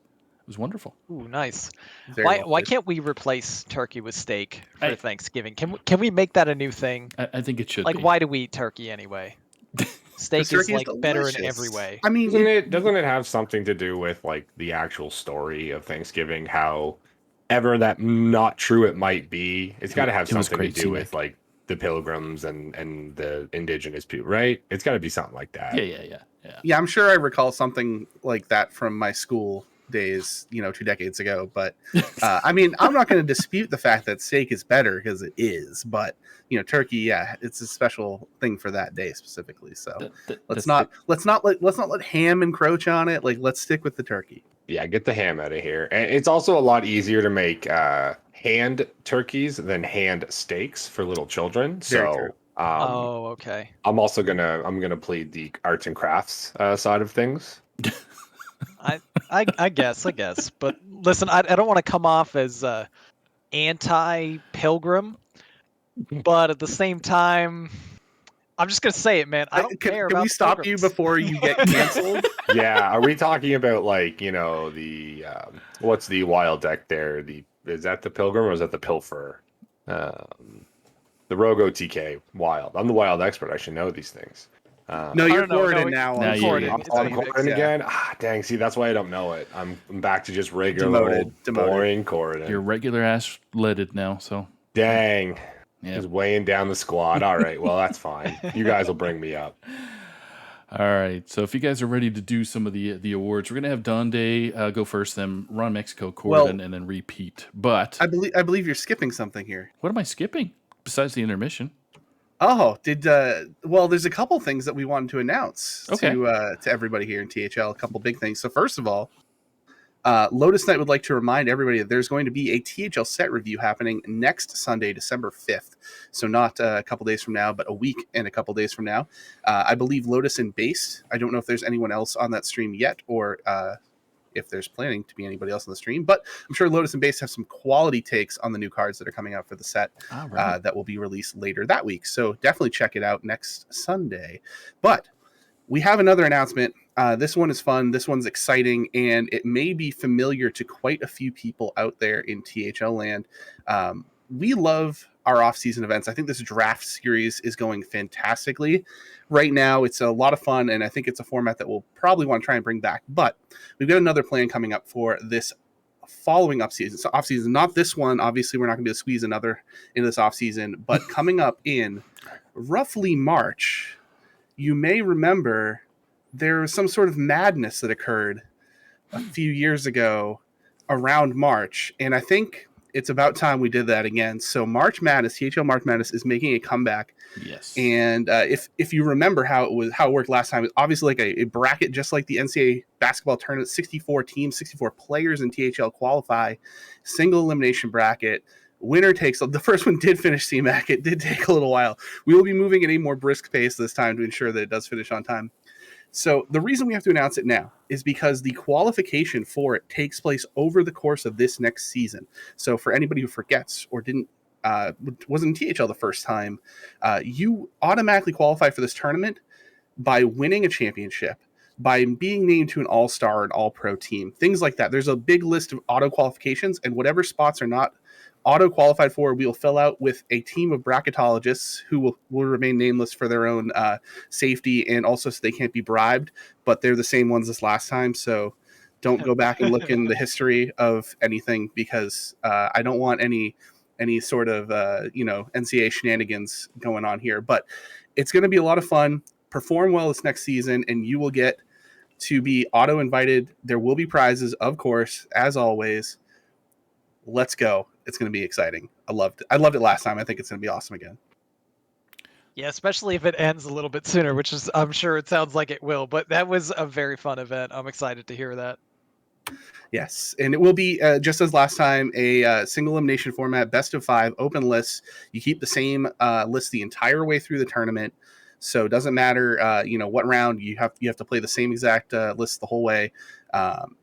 wonderful. Ooh, nice. Very Why can't we replace turkey with steak for Thanksgiving? Can we make that a new thing? I think it should. Like, be. why do we eat turkey anyway? Steak is turkey is like better in delicious. every way. I mean, Doesn't it have something to do with like the actual story of Thanksgiving? How ever that not true it might be, it's got to have It was something to great, do with scenic. like the pilgrims and the indigenous people, right? It's got to be something like that. Yeah. I'm sure I recall something like that from my school days, 2 decades ago. But I mean, I'm not going to dispute the fact that steak is better because it is. But turkey, yeah, it's a special thing for that day specifically. So let's not let ham encroach on it. Like, let's stick with the turkey. Yeah, get the ham out of here. And it's also a lot easier to make hand turkeys than hand steaks for little children. Very So true. Okay. I'm gonna plead the arts and crafts side of things. I guess. But listen, I don't want to come off as anti-pilgrim, but at the same time, I'm just gonna say it, man. I don't care Can about we stop you pilgrims. before you get canceled? Yeah, are we talking about like the what's the wild deck there? Is that the Pilgrim or is that the Pilfer? The Rogo TK wild. I'm the wild expert. I should know these things. No, you're no, Corridon now. Now on you- Corridon. I'm It's on Phoenix, Corridon yeah. again. Ah, dang. See, that's why I don't know it. I'm back to just regular Demoted. old boring Corridon. You're regular ass leaded now, so Dang. yeah. Just weighing down the squad. All right, well that's fine. You guys will bring me up. All right. So if you guys are ready to do some of the awards, we're gonna have Donde go first, then Ron Mexico, Corridon, and then repeat. But I believe you're skipping something here. what am I skipping besides the intermission? Oh, well, there's a couple things that we wanted to announce Okay. to everybody here in THL. A couple big things. So first of all, Lotus Knight would like to remind everybody that there's going to be a THL set review happening next Sunday, December 5th. So not a couple days from now, but a week and a couple days from now. I believe Lotus and Base. I don't know if there's anyone else on that stream yet, or if there's planning to be anybody else on the stream, but I'm sure Lotus and Base have some quality takes on the new cards that are coming out for the set that will be released later that week. So definitely check it out next Sunday. But we have another announcement. This one is fun. This one's exciting, and it may be familiar to quite a few people out there in THL land. We love our off-season events. I think this draft series is going fantastically right now. It's a lot of fun, and I think it's a format that we'll probably want to try and bring back. But we've got another plan coming up for this following off-season. So off-season, not this one. Obviously, we're not going to be able to squeeze another into this off-season, but coming up in roughly March, you may remember there was some sort of madness that occurred a few years ago around March, and I think it's about time we did that again. So March Madness, THL March Madness is making a comeback. Yes. And if you remember how it worked last time, it was obviously like a bracket just like the NCAA basketball tournament. 64 teams, 64 players in THL qualify, single elimination bracket. Winner takes. The first one did finish CMAC. It did take a little while. We will be moving at a more brisk pace this time to ensure that it does finish on time. So the reason we have to announce it now is because the qualification for it takes place over the course of this next season. So for anybody who forgets or wasn't in THL the first time, you automatically qualify for this tournament by winning a championship, by being named to an Allstar, an All-Pro team, things like that. There's a big list of auto qualifications, and whatever spots are not auto qualified for, we will fill out with a team of bracketologists who will remain nameless for their own safety, and also so they can't be bribed, but they're the same ones as last time. So don't go back and look in the history of anything, because I don't want any sort of NCAA shenanigans going on here. But it's going to be a lot of fun. Perform well this next season, and you will get to be auto invited. There will be prizes, of course, as always. Let's go. It's going to be exciting. I loved it last time. I think it's going to be awesome again. Yeah, especially if it ends a little bit sooner, which is, I'm sure it sounds like it will, but that was a very fun event. I'm excited to hear that. Yes, and it will be just as last time, a single elimination format, best of 5, open lists. You keep the same list the entire way through the tournament, so it doesn't matter what round you have to play the same exact list the whole way,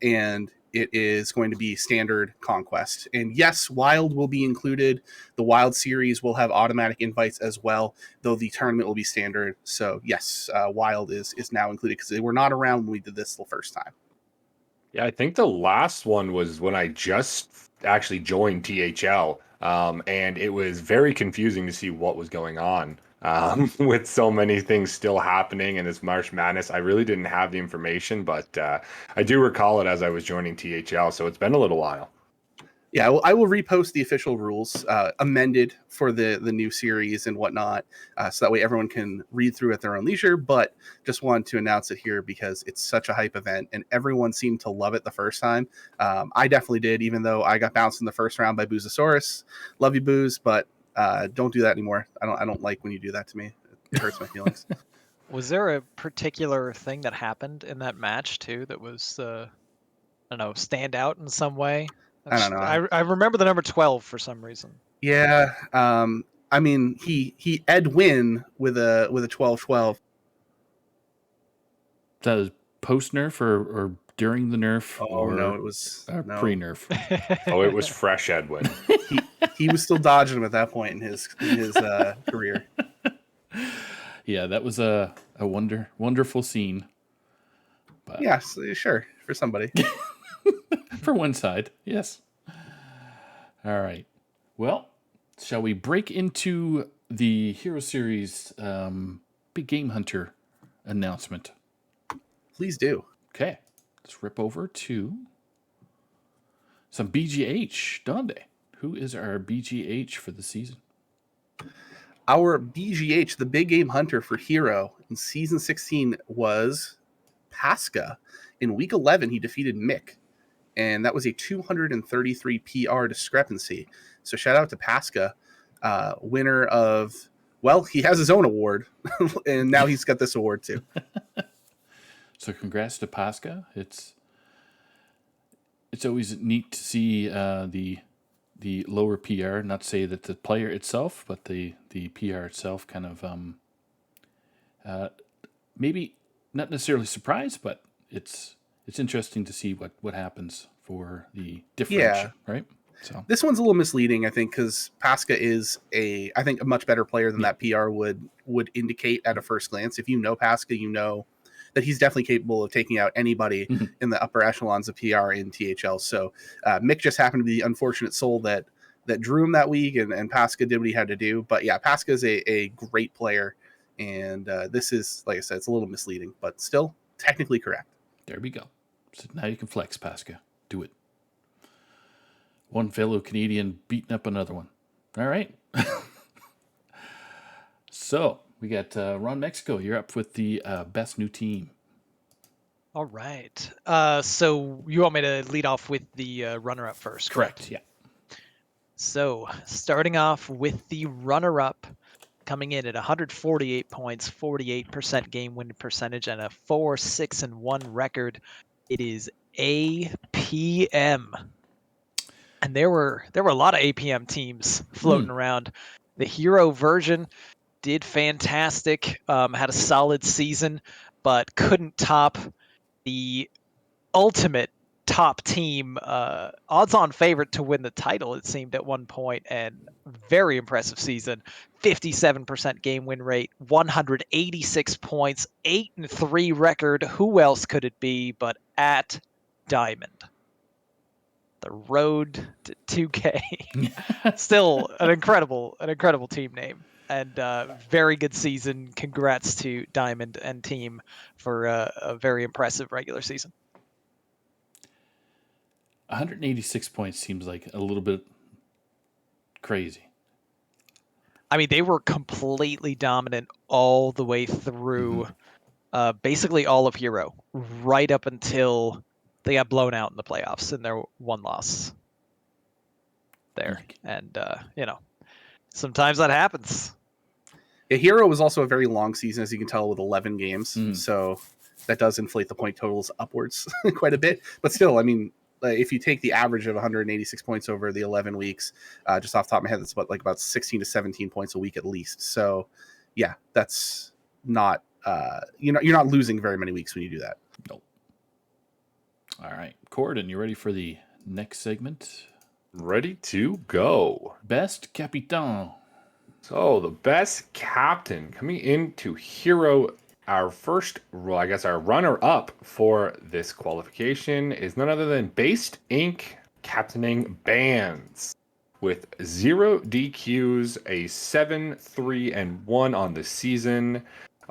and it is going to be standard conquest. And yes, Wild will be included. The Wild series will have automatic invites as well, though the tournament will be standard. So yes, Wild is now included because they were not around when we did this the first time. Yeah, I think the last one was when I just actually joined THL, and it was very confusing to see what was going on with so many things still happening in this March Madness. I really didn't have the information, but I do recall it as I was joining THL, so it's been a little while. Yeah, I will repost the official rules amended for the new series and whatnot, so that way everyone can read through at their own leisure. But just wanted to announce it here because it's such a hype event, and everyone seemed to love it the first time. I definitely did, even though I got bounced in the first round by Boozosaurus. Love you, Booze, but don't do that anymore. I don't like when you do that to me. It hurts my feelings. Was there a particular thing that happened in that match too that was, I don't know, stand out in some way? I don't know. I remember the number 12 for some reason. Yeah, I mean, he Ed win with a 12-12. Is that a post nerf or during the nerf Oh or no, it was no. pre-nerf? Oh, it was fresh Edwin. He was still dodging him at that point in his career. Yeah, that was a wonderful scene. But Yeah, sure, for somebody. for one side, yes. All right. Well, shall we break into the Hero Series Big Game Hunter announcement? Please do. Okay. Let's rip over to some BGH. Donde, who is our BGH for the season? Our BGH, the Big Game Hunter for Hero in Season 16 was Pasca. In Week 11, he defeated Mick, and that was a 233 PR discrepancy. So shout out to Pasca, winner of, well, he has his own award, and now he's got this award too. So congrats to Pasca. It's always neat to see the lower PR. Not to say that the player itself, but the PR itself kind of maybe not necessarily surprised, but it's interesting to see what happens for the differential, right? So this one's a little misleading, I think, because Pasca is a much better player than that PR would indicate at a first glance. If you know Pasca, you know that he's definitely capable of taking out anybody in the upper echelons of PR in THL. So Mick just happened to be the unfortunate soul that drew him that week, and Pasca did what he had to do. But yeah, Pasca is a great player, and this is, like I said, it's a little misleading, but still technically correct. There we go. So now you can flex, Pasca. Do it. One fellow Canadian beating up another one. All right. So we got Ron Mexico. You're up with the best new team. All right. So you want me to lead off with the runner-up first? Correct. Yeah. So starting off with the runner-up, coming in at 148 points, 48% game win percentage, and a 4-6-1 record. It is APM. And there were a lot of APM teams floating around. The hero version did fantastic, had a solid season, but couldn't top the ultimate top team, odds-on favorite to win the title, it seemed at one point, and very impressive season. 57% game win rate, 186 points, 8-3 record. Who else could it be but at Diamond? The road to 2K. Still an incredible team name, and very good season. Congrats to Diamond and team for a very impressive regular season. 186 points seems like a little bit crazy. I mean, they were completely dominant all the way through, basically all of Hero, right up until they got blown out in the playoffs in their one loss there. And, sometimes that happens. Yeah, Hero was also a very long season, as you can tell, with 11 games. So that does inflate the point totals upwards quite a bit. But still, I mean, if you take the average of 186 points over the 11 weeks, just off the top of my head, that's about 16 to 17 points a week at least. So, yeah, that's not you're not losing very many weeks when you do that. Nope. All right, Corden, you ready for the next segment? Ready to go. Best Capitan. So the best captain coming into Hero. Our first, well, I guess our runner-up for this qualification is none other than Based Inc. captaining Bands with 0 DQs, a 7-3-1 on the season.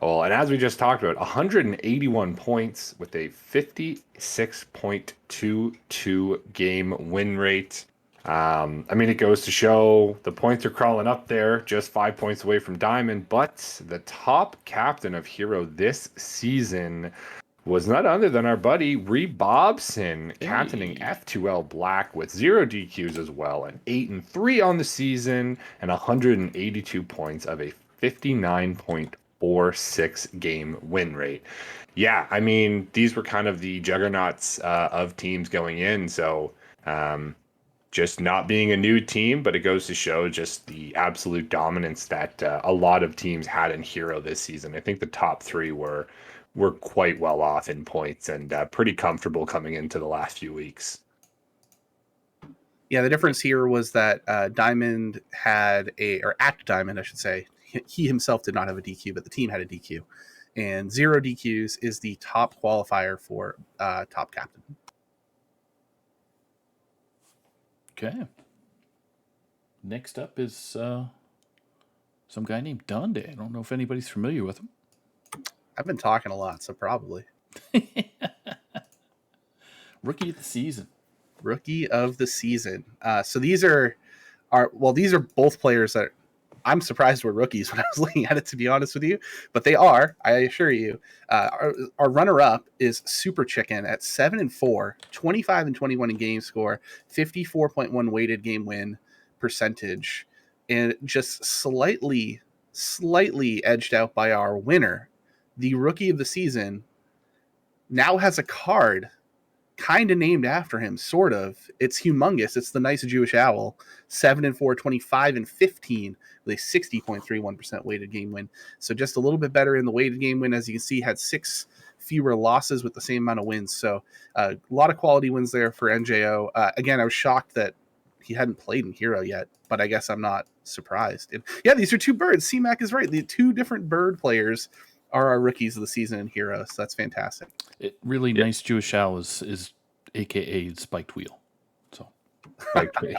Oh, and as we just talked about, 181 points with a 56.22 game win rate. I mean, it goes to show the points are crawling up there, just 5 points away from Diamond. But the top captain of Hero this season was none other than our buddy Reeb Bobson, captaining F2L Black with 0 DQs as well, an 8-3 on the season, and 182 points of a 59.46 game win rate. Yeah, I mean, these were kind of the juggernauts of teams going in, so just not being a new team, but it goes to show just the absolute dominance that a lot of teams had in Hero this season. I think the top three were we're quite well off in points and pretty comfortable coming into the last few weeks. Yeah, the difference here was that Diamond or at Diamond, I should say, he himself did not have a DQ, but the team had a DQ. And 0 DQs is the top qualifier for top captain. Okay. Next up is some guy named Donde. I don't know if anybody's familiar with him. I've been talking a lot, so probably. Rookie of the season. Rookie of the season. So these are both players that I'm surprised were rookies when I was looking at it, to be honest with you, but they are, I assure you. Our runner-up is Super Chicken at 7-4, 25-21 in game score, 54.1 weighted game win percentage, and just slightly edged out by our winner. The rookie of the season now has a card kind of named after him, sort of. It's humongous. It's the Nice Jewish Owl, 7-4, 25-15 with a 60.31% weighted game win. So just a little bit better in the weighted game win. As you can see, had 6 fewer losses with the same amount of wins. So a lot of quality wins there for NJO. Again, I was shocked that he hadn't played in Hero yet, but I guess I'm not surprised. And yeah, these are 2 birds. C-Mac is right. The 2 different bird players are our rookies of the season in Hero. So that's fantastic. Nice Jewish Owl is AKA Spiked Wheel. So,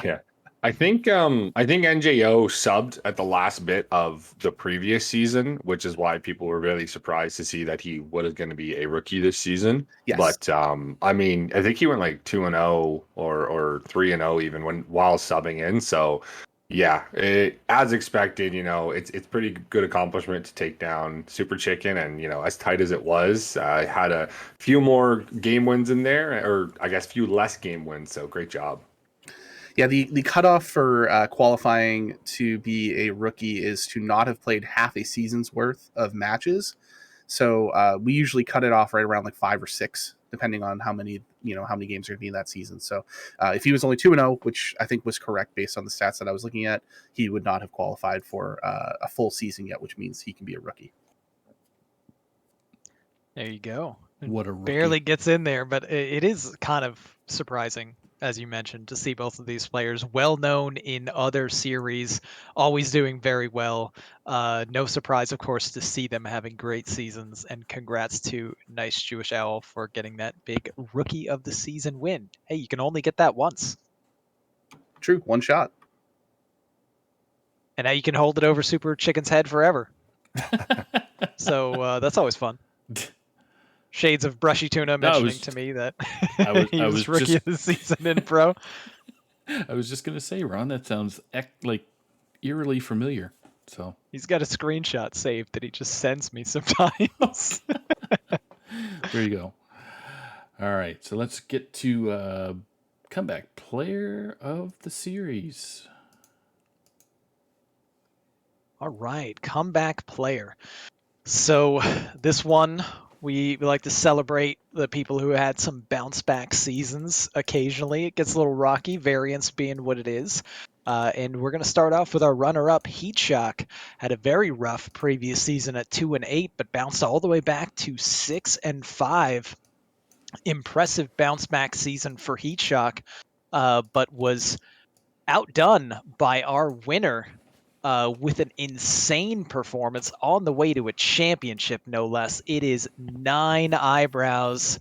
Yeah. I think NJO subbed at the last bit of the previous season, which is why people were really surprised to see that he was going to be a rookie this season. Yes. But I mean, I think he went like 2-0 or 3-0 even while subbing in. So yeah, as expected, it's pretty good accomplishment to take down Super Chicken, and as tight as it was, I had a few more game wins in there, or I guess few less game wins. So great job. Yeah, the cutoff for qualifying to be a rookie is to not have played half a season's worth of matches. So we usually cut it off right around like 5 or 6, depending on how many games are going to be in that season. So if he was only 2-0, which I think was correct based on the stats that I was looking at, he would not have qualified for a full season yet, which means he can be a rookie. There you go. what a rookie. Barely gets in there, but it is kind of surprising, as you mentioned, to see both of these players well known in other series, always doing very well. No surprise, of course, to see them having great seasons, and congrats to Nice Jewish Owl for getting that big rookie of the season win. Hey, you can only get that once. True, one shot. And now you can hold it over Super Chicken's head forever. So that's always fun. Shades of Brushy Tuna mentioning to me that he was rookie of the season in pro. I was just going to say, Ron, that sounds like eerily familiar. So he's got a screenshot saved that he just sends me sometimes. There you go. All right, so let's get to comeback player of the series. All right, comeback player. So this one, we like to celebrate the people who had some bounce back seasons occasionally. It gets a little rocky, variance being what it is. And we're going to start off with our runner-up, Heat Shock. Had a very rough previous season at 2-8, but bounced all the way back to 6-5. Impressive bounce back season for Heat Shock, but was outdone by our winner with an insane performance on the way to a championship, no less. It is 9 eyebrows,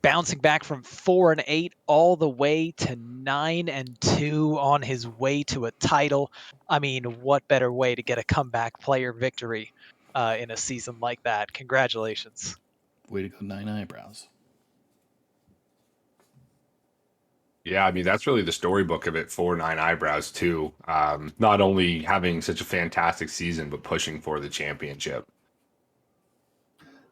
bouncing back from 4-8 all the way to 9-2 on his way to a title. I mean, what better way to get a comeback player victory in a season like that? Congratulations. Way to go, 9 eyebrows. Yeah, I mean, that's really the storybook of it for 9 eyebrows too. Not only having such a fantastic season, but pushing for the championship.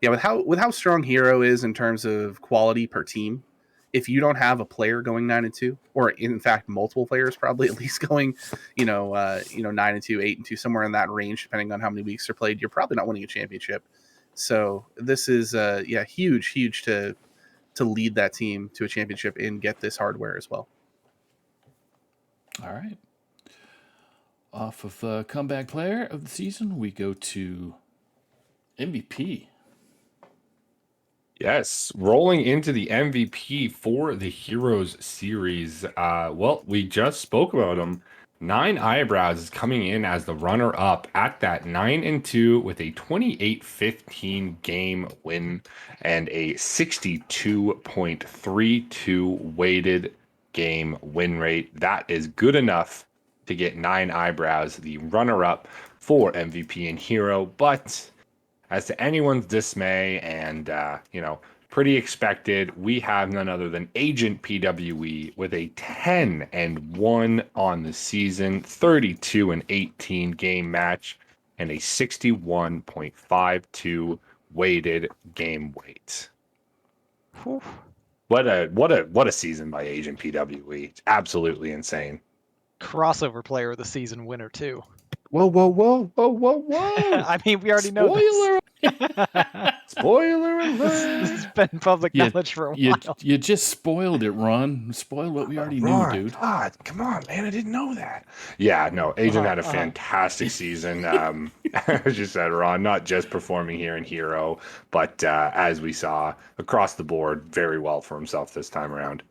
Yeah, with how strong Hero is in terms of quality per team, if you don't have a player going 9-2, or in fact multiple players probably at least going, 9-2, 8-2, somewhere in that range, depending on how many weeks are played, you're probably not winning a championship. So this is huge to lead that team to a championship and get this hardware as well. All right. Off of comeback player of the season, we go to MVP. Yes, rolling into the MVP for the Heroes series. Well, we just spoke about him. Nine Eyebrows is coming in as the runner-up at that 9-2 with a 28-15 game win and a 62.32 weighted game win rate. That is good enough to get Nine Eyebrows the runner-up for MVP and Hero, but as to anyone's dismay and, pretty expected, we have none other than Agent PWE with a 10-1 on the season, 32-18 game match, and a 61.52 weighted game weight. Whew. What a season by Agent PWE. It's absolutely insane. Crossover player of the season winner too. Whoa. I mean, we already know Spoiler! this. Spoiler This alert! has been public knowledge for a while. You just spoiled it, Ron. Spoiled what we already knew, Ron, dude. God, come on, man. I didn't know that. Yeah, no, Agent had a fantastic season. As you said, Ron, not just performing here in Hero, but as we saw across the board, very well for himself this time around.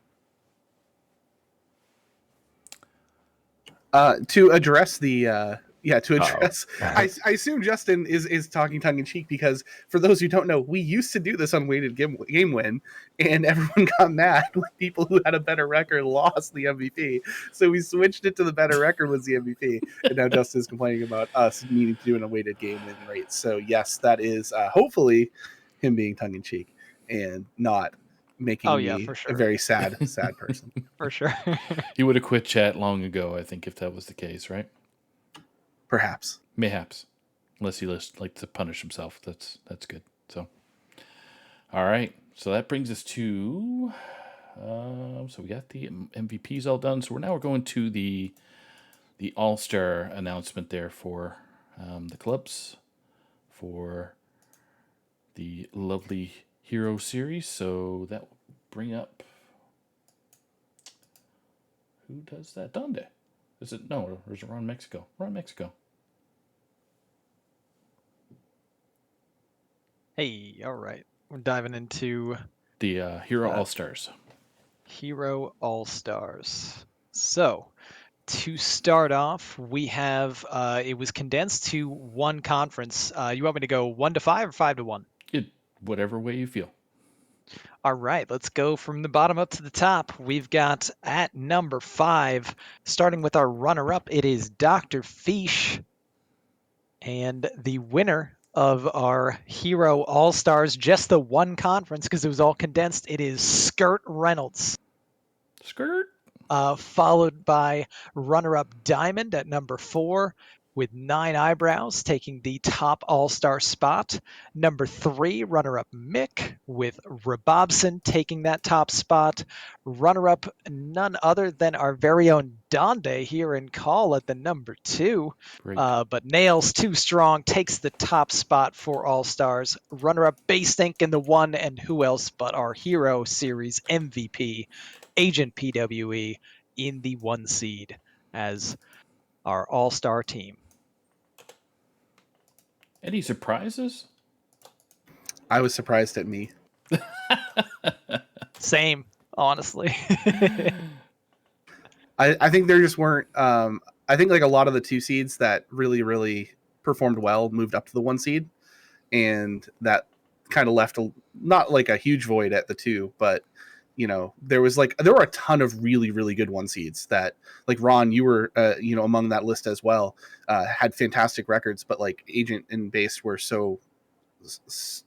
To address the I assume Justin is talking tongue in cheek, because for those who don't know, we used to do this on weighted game win, and everyone got mad when people who had a better record lost the MVP. So we switched it to the better record was the MVP, and now Justin is complaining about us needing to do an weighted game win rate. So yes, that is hopefully him being tongue in cheek and not making me for sure. a very sad person. For sure. He would have quit chat long ago, I think, if that was the case, right? Perhaps. Mayhaps. Unless he likes to punish himself. That's good. So, all right. So that brings us to... so we got the MVPs all done. So we're going to the All-Star announcement there for the clubs for the lovely Hero series. So that will bring up... Who does that? Donde. Is it? No, or is it Ron Mexico? Ron Mexico. Hey, all right. We're diving into The Hero All-Stars. Hero All-Stars. So, to start off, we have it was condensed to one conference. You want me to go 1 to 5 or 5 to 1? Whatever way you feel. All right, let's go from the bottom up to the top. We've got at number 5, starting with our runner-up, it is Dr. Fish. And the winner of our Hero All-Stars, just the one conference because it was all condensed, it is Skirt Reynolds. Skirt. Followed by runner-up Diamond at number 4 with 9 eyebrows taking the top all-star spot. Number 3, runner-up Mick with Rabobson taking that top spot. Runner-up none other than our very own Donde here in Call at the number 2. But Nails Too Strong takes the top spot for all-stars. Runner-up Baystink in the 1, and who else but our Hero Series MVP, Agent PWE, in the 1 seed as our all-star team. Any surprises? I was surprised at me. Same, honestly. I think there just weren't. I think like a lot of the 2 seeds that really performed well moved up to the 1 seed, and that kind of left not like a huge void at the 2, but there were a ton of really good 1 seeds that, like Ron, you were among that list as well, had fantastic records, but like Agent and Base were so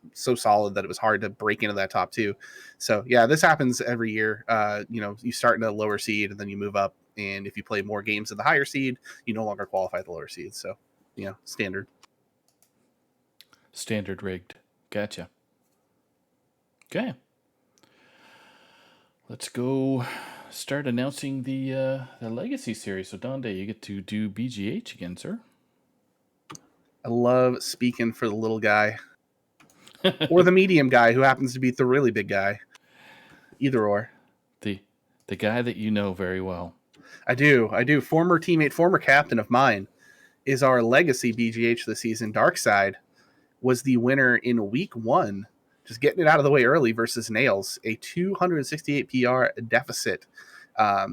solid that it was hard to break into that top 2. So yeah, this happens every year. You start in a lower seed and then you move up, and if you play more games in the higher seed, you no longer qualify at the lower seed. So standard rigged. Gotcha. Okay. Let's go start announcing the Legacy series. So Donde, you get to do BGH again, sir. I love speaking for the little guy or the medium guy who happens to be the really big guy. Either or. The guy that you know very well. I do. Former teammate, former captain of mine is our Legacy BGH this season. Darkside was the winner in week 1 just getting it out of the way early versus Nails, a 268 PR deficit.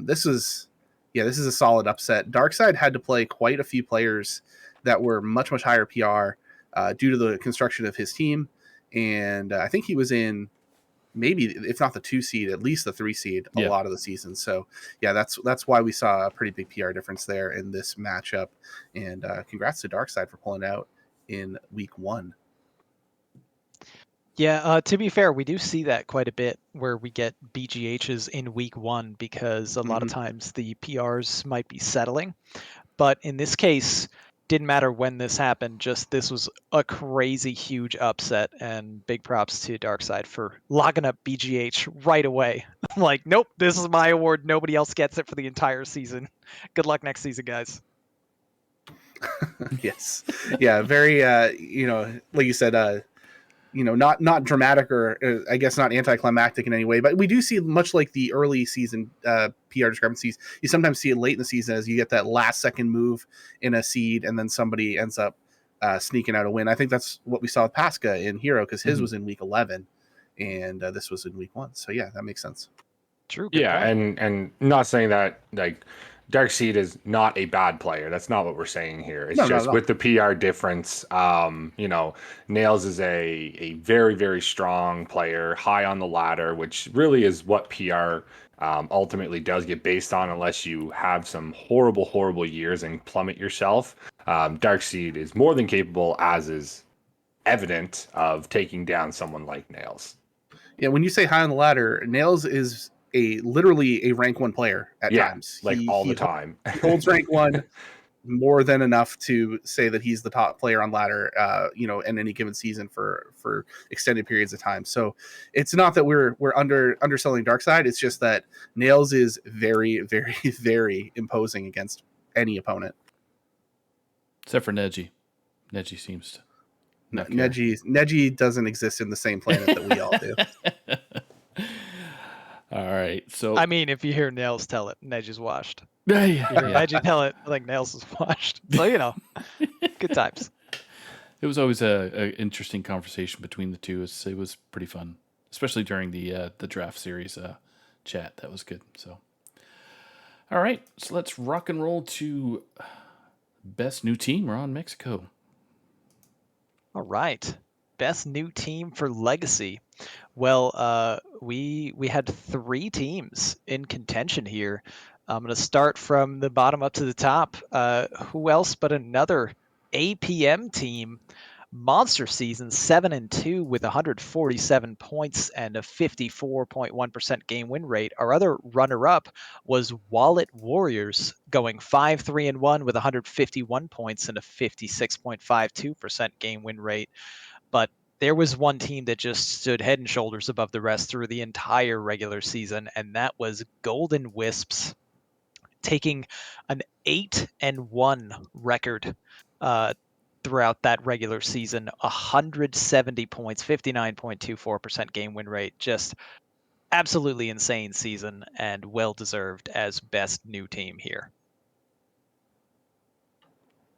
This is a solid upset. Darkside had to play quite a few players that were much, much higher PR due to the construction of his team. And I think he was in maybe, if not the 2 seed, at least the 3 seed a lot of the season. So yeah, that's why we saw a pretty big PR difference there in this matchup. And congrats to Darkside for pulling out in week 1. Yeah, to be fair, we do see that quite a bit where we get BGHs in week 1 because a lot of times the PRs might be settling. But in this case, didn't matter when this happened, just this was a crazy huge upset, and big props to Darkside for logging up BGH right away. Like, nope, this is my award. Nobody else gets it for the entire season. Good luck next season, guys. Yes. Yeah, very like you said, not dramatic or I guess not anticlimactic in any way, but we do see, much like the early season PR discrepancies, you sometimes see it late in the season as you get that last second move in a seed and then somebody ends up sneaking out a win. I think that's what we saw with Pasca in Hero, because his was in week 11 and this was in week 1. So yeah, that makes sense. True. Yeah, and not saying that like Darkseid is not a bad player. That's not what we're saying here. It's just with the PR difference, Nails is a very, very strong player, high on the ladder, which really is what PR ultimately does get based on, unless you have some horrible, horrible years and plummet yourself. Darkseid is more than capable, as is evident, of taking down someone like Nails. Yeah, when you say high on the ladder, Nails is literally a rank 1 player at times. Like all the time. He holds rank 1 more than enough to say that he's the top player on ladder, in any given season for extended periods of time. So it's not that we're underselling Darkside. It's just that Nails is very, very, very imposing against any opponent. Except for Neji. Neji seems to. Neji doesn't exist in the same planet that we all do. All right, so I mean, if you hear Nails tell it, Neji's washed. yeah. If you hear Neji tell it, like Nails is washed. So good times. It was always a interesting conversation between the two. It was pretty fun, especially during the draft series chat. That was good. So, all right, so let's rock and roll to best new team. We're on Mexico. All right. Best new team for Legacy. Well, we had 3 teams in contention here. I'm going to start from the bottom up to the top. Who else but another APM team? Monster season, 7-2 with 147 points and a 54.1% game win rate. Our other runner-up was Wallet Warriors, going 5-3-1 with 151 points and a 56.52% game win rate. But there was one team that just stood head and shoulders above the rest through the entire regular season, and that was Golden Wisps, taking an 8-1 record throughout that regular season, 170 points, 59.24% game win rate. Just absolutely insane season, and well-deserved as best new team here.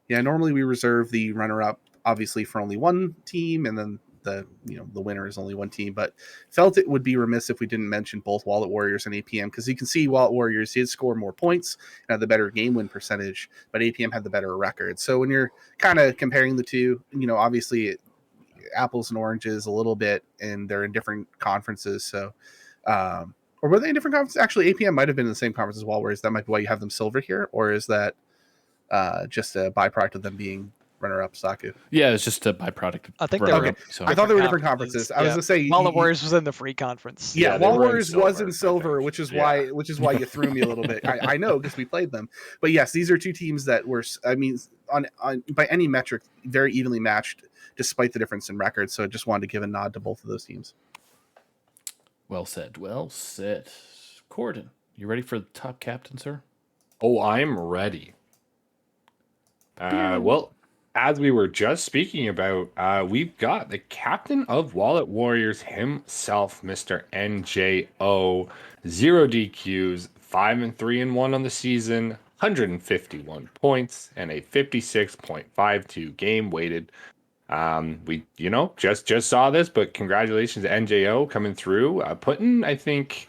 Yeah, normally we reserve the runner-up obviously for only one team, and then the winner is only one team, but felt it would be remiss if we didn't mention both Wallet Warriors and APM, because you can see Wallet Warriors did score more points and had the better game win percentage, but APM had the better record. So when you're kind of comparing the two, obviously apples and oranges a little bit, and they're in different conferences. So or were they in different conferences? Actually, APM might have been in the same conference as Wallet Warriors. That might be why you have them silver here, or is that just a byproduct of them being runner-up, Saku? Yeah, it's just a byproduct. I think they were. So. I thought they were different conferences. I was gonna say Wallet Warriors was in the free conference. Yeah, they Wallet were in Warriors was in silver, silver, which is why you threw me a little bit. I know, because we played them. But yes, these are two teams that were, on by any metric, very evenly matched, despite the difference in records. So I just wanted to give a nod to both of those teams. Well said. Well said. Corden, you ready for the top captain, sir? Oh, I'm ready. Well, as we were just speaking about, we've got the captain of Wallet Warriors himself, Mr. NJO. 0 DQs, 5-3-1 on the season, 151 points, and a 56.52 game weighted We, just saw this, but congratulations to NJO coming through, putting, I think,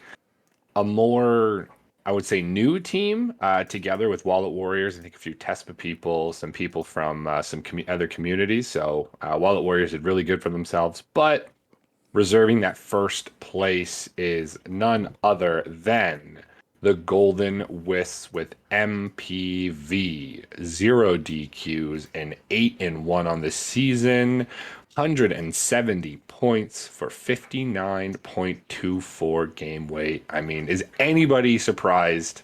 a more, I would say, new team together with Wallet Warriors. I think a few TESPA people, some people from some other communities. So Wallet Warriors did really good for themselves, but reserving that first place is none other than the Golden Wisps with MPV, 0 DQs, and 8-1 on the season. 170 points for 59.24 game weight. I mean, is anybody surprised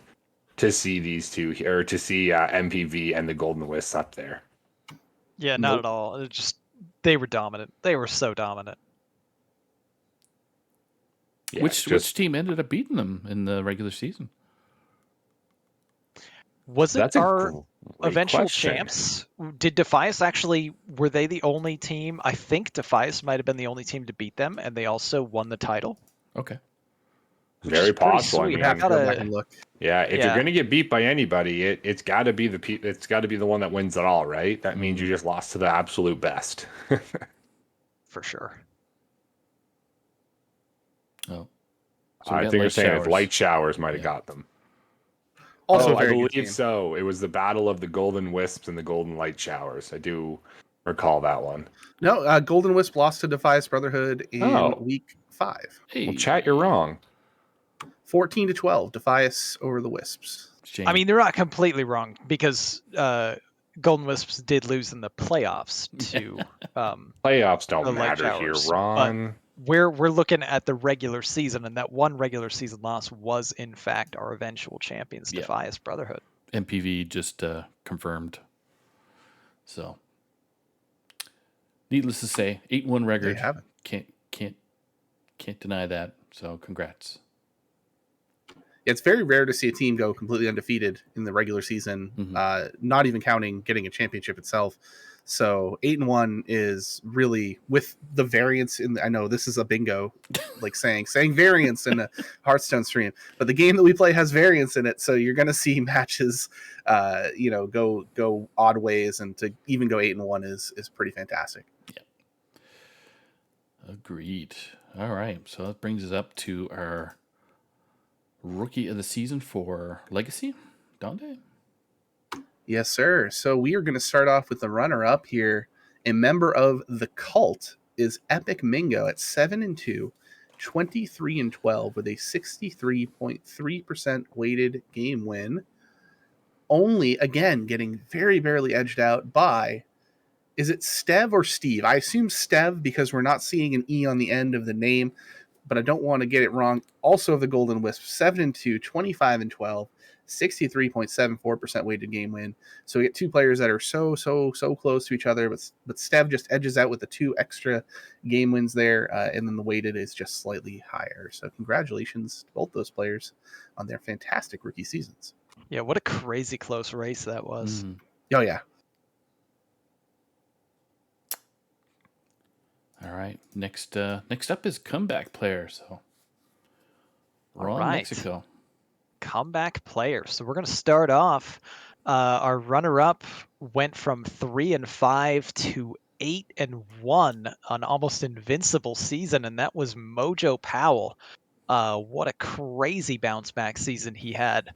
to see these two here, or to see MPV and the Golden Wisps up there? Yeah, not at all. It just they were dominant. They were so dominant. Yeah, which team ended up beating them in the regular season? Was it That's a our great eventual question. champs? Did Defias actually, were they the only team? I think Defias might have been the only team to beat them, and they also won the title. Okay. Which Very is pretty possible. I sweet. mean, Have to go back and look. yeah, if Yeah. you're gonna get beat by anybody, it's got to be the one that wins it all, right? That means you just lost to the absolute best. For sure. Oh. So we I got think you're Light saying if Showers. Light Showers might have Yeah. got them. Also, Oh, I very good believe team. so. It was the battle of the Golden Wisps and the Golden Light Showers. I do recall that one. No, Golden Wisp lost to Defias Brotherhood in week 5. Hey, Well, chat, you're wrong. 14-12, Defias over the Wisps. shame. I mean, they're not completely wrong because Golden Wisps did lose in the playoffs to Playoffs the don't Light matter here, Showers, Ron. we're looking at the regular season, and that one regular season loss was in fact our eventual champions, Yeah. Defias Brotherhood. MPV just confirmed. So, needless to say, 8-1 record. They have it. Can't deny that. So, congrats. It's very rare to see a team go completely undefeated in the regular season, not even counting getting a championship itself. So 8-1 is really, with the variance in I know this is a bingo, like saying variance in a Hearthstone stream, but the game that we play has variance in it, so you're going to see matches go odd ways, and to even go 8-1 is pretty fantastic. Agreed. All right. So that brings us up to our rookie of the season for Legacy, Donde. Yes, sir. So we are going to start off with the runner-up here. A member of the cult is Epic Mingo at 7-2, 23-12 with a 63.3% weighted game win. Only, again, getting very barely edged out by, is it Stev or Steve? I assume Stev because we're not seeing an E on the end of the name, but I don't want to get it wrong. Also the Golden Wisp, 7-2, 25-12, 63.74% weighted game win. So we get two players that are so close to each other, but Stev just edges out with the 2 extra game wins there, and then the weighted is just slightly higher. So congratulations to both those players on their fantastic rookie seasons. Yeah, what a crazy close race that was. Oh, yeah. All right. Next up is comeback player. So, Ron, right. Mexico. Comeback player. So we're going to start off. Our runner-up went from 3-5 to 8-1, an almost invincible season, and that was Mojo Powell. What a crazy bounce back season he had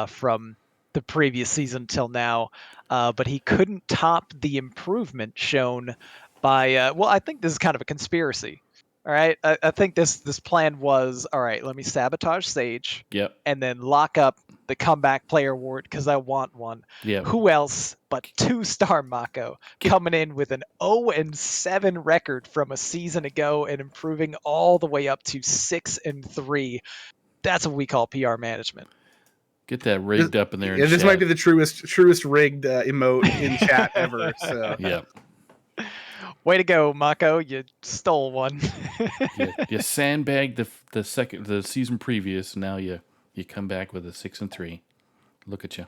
from the previous season till now. But he couldn't top the improvement shown by, I think this is kind of a conspiracy. All right. I think this plan was, all right, let me sabotage Sage. Yep. And then lock up the comeback player award because I want one. Yep. Who else but 2-star Mako coming in with an 0-7 record from a season ago and improving all the way up to 6-3. That's what we call PR management. Get that rigged up in there. Yeah, this might be the truest rigged emote in chat ever. So yeah. Way to go, Mako! You stole one. you sandbagged the season previous. Now you come back with a 6-3. Look at you.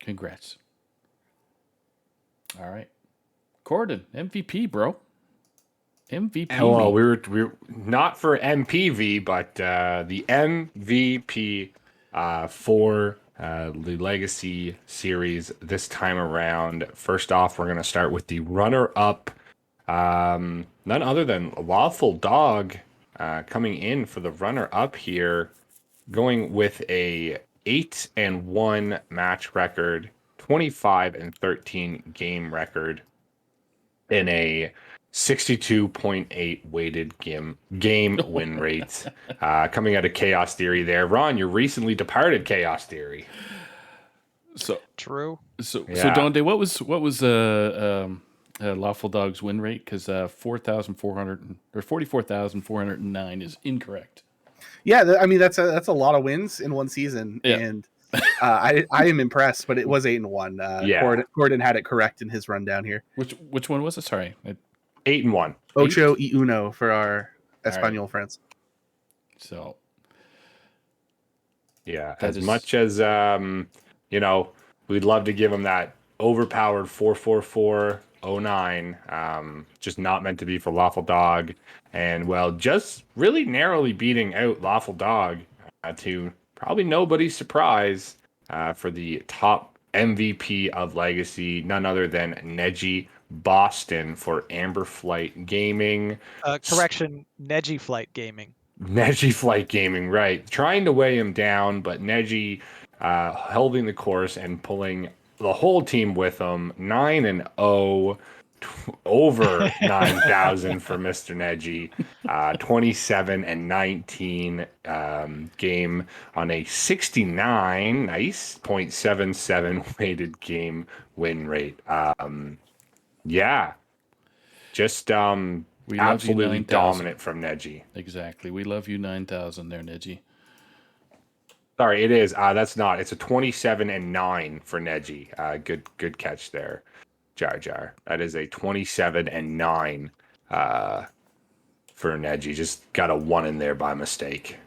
Congrats. All right, Corden, MVP, bro. MVP. Well, we were not for MPV, but the MVP for the Legacy series this time around. First off, we're going to start with the runner-up. None other than Lawful Dog coming in for the runner-up here, going with a 8-1 match record, 25-13 game record, in a 62.8 weighted game win rate. Coming out of Chaos Theory there. Ron, your recently departed Chaos Theory. So True. so Yeah. Donde, what was Lawful Dog's win rate? Because 4,400 or 44,409 is incorrect. Yeah, I mean that's a lot of wins in one season, Yeah. and I am impressed. But it was 8-1. Yeah. Gordon had it correct in his rundown here. Which one was it? Sorry. 8-1. Ocho y uno for our All Espanol right. friends. So Yeah, That as is- much as we'd love to give him that overpowered 44409, just not meant to be for Lawful Dog, and well, just really narrowly beating out Lawful Dog to probably nobody's surprise for the top MVP of Legacy, none other than Neji Boston for Amber Flight Gaming. Correction, Neji Flight Gaming. Neji Flight Gaming, right. Trying to weigh him down, but Neji holding the course and pulling the whole team with him. 9-0, over 9,000 for Mr. Neji. 27-19 game on a 69, nice, 0.77 weighted game win rate. Yeah. Just we love you, absolutely 9,000. dominant from Neji. Exactly. We love you, 9,000 there, Neji. Sorry, it is. That's not. It's a 27-9 for Neji. Good catch there, Jar Jar. That is a 27-9 for Neji. Just got a 1 in there by mistake.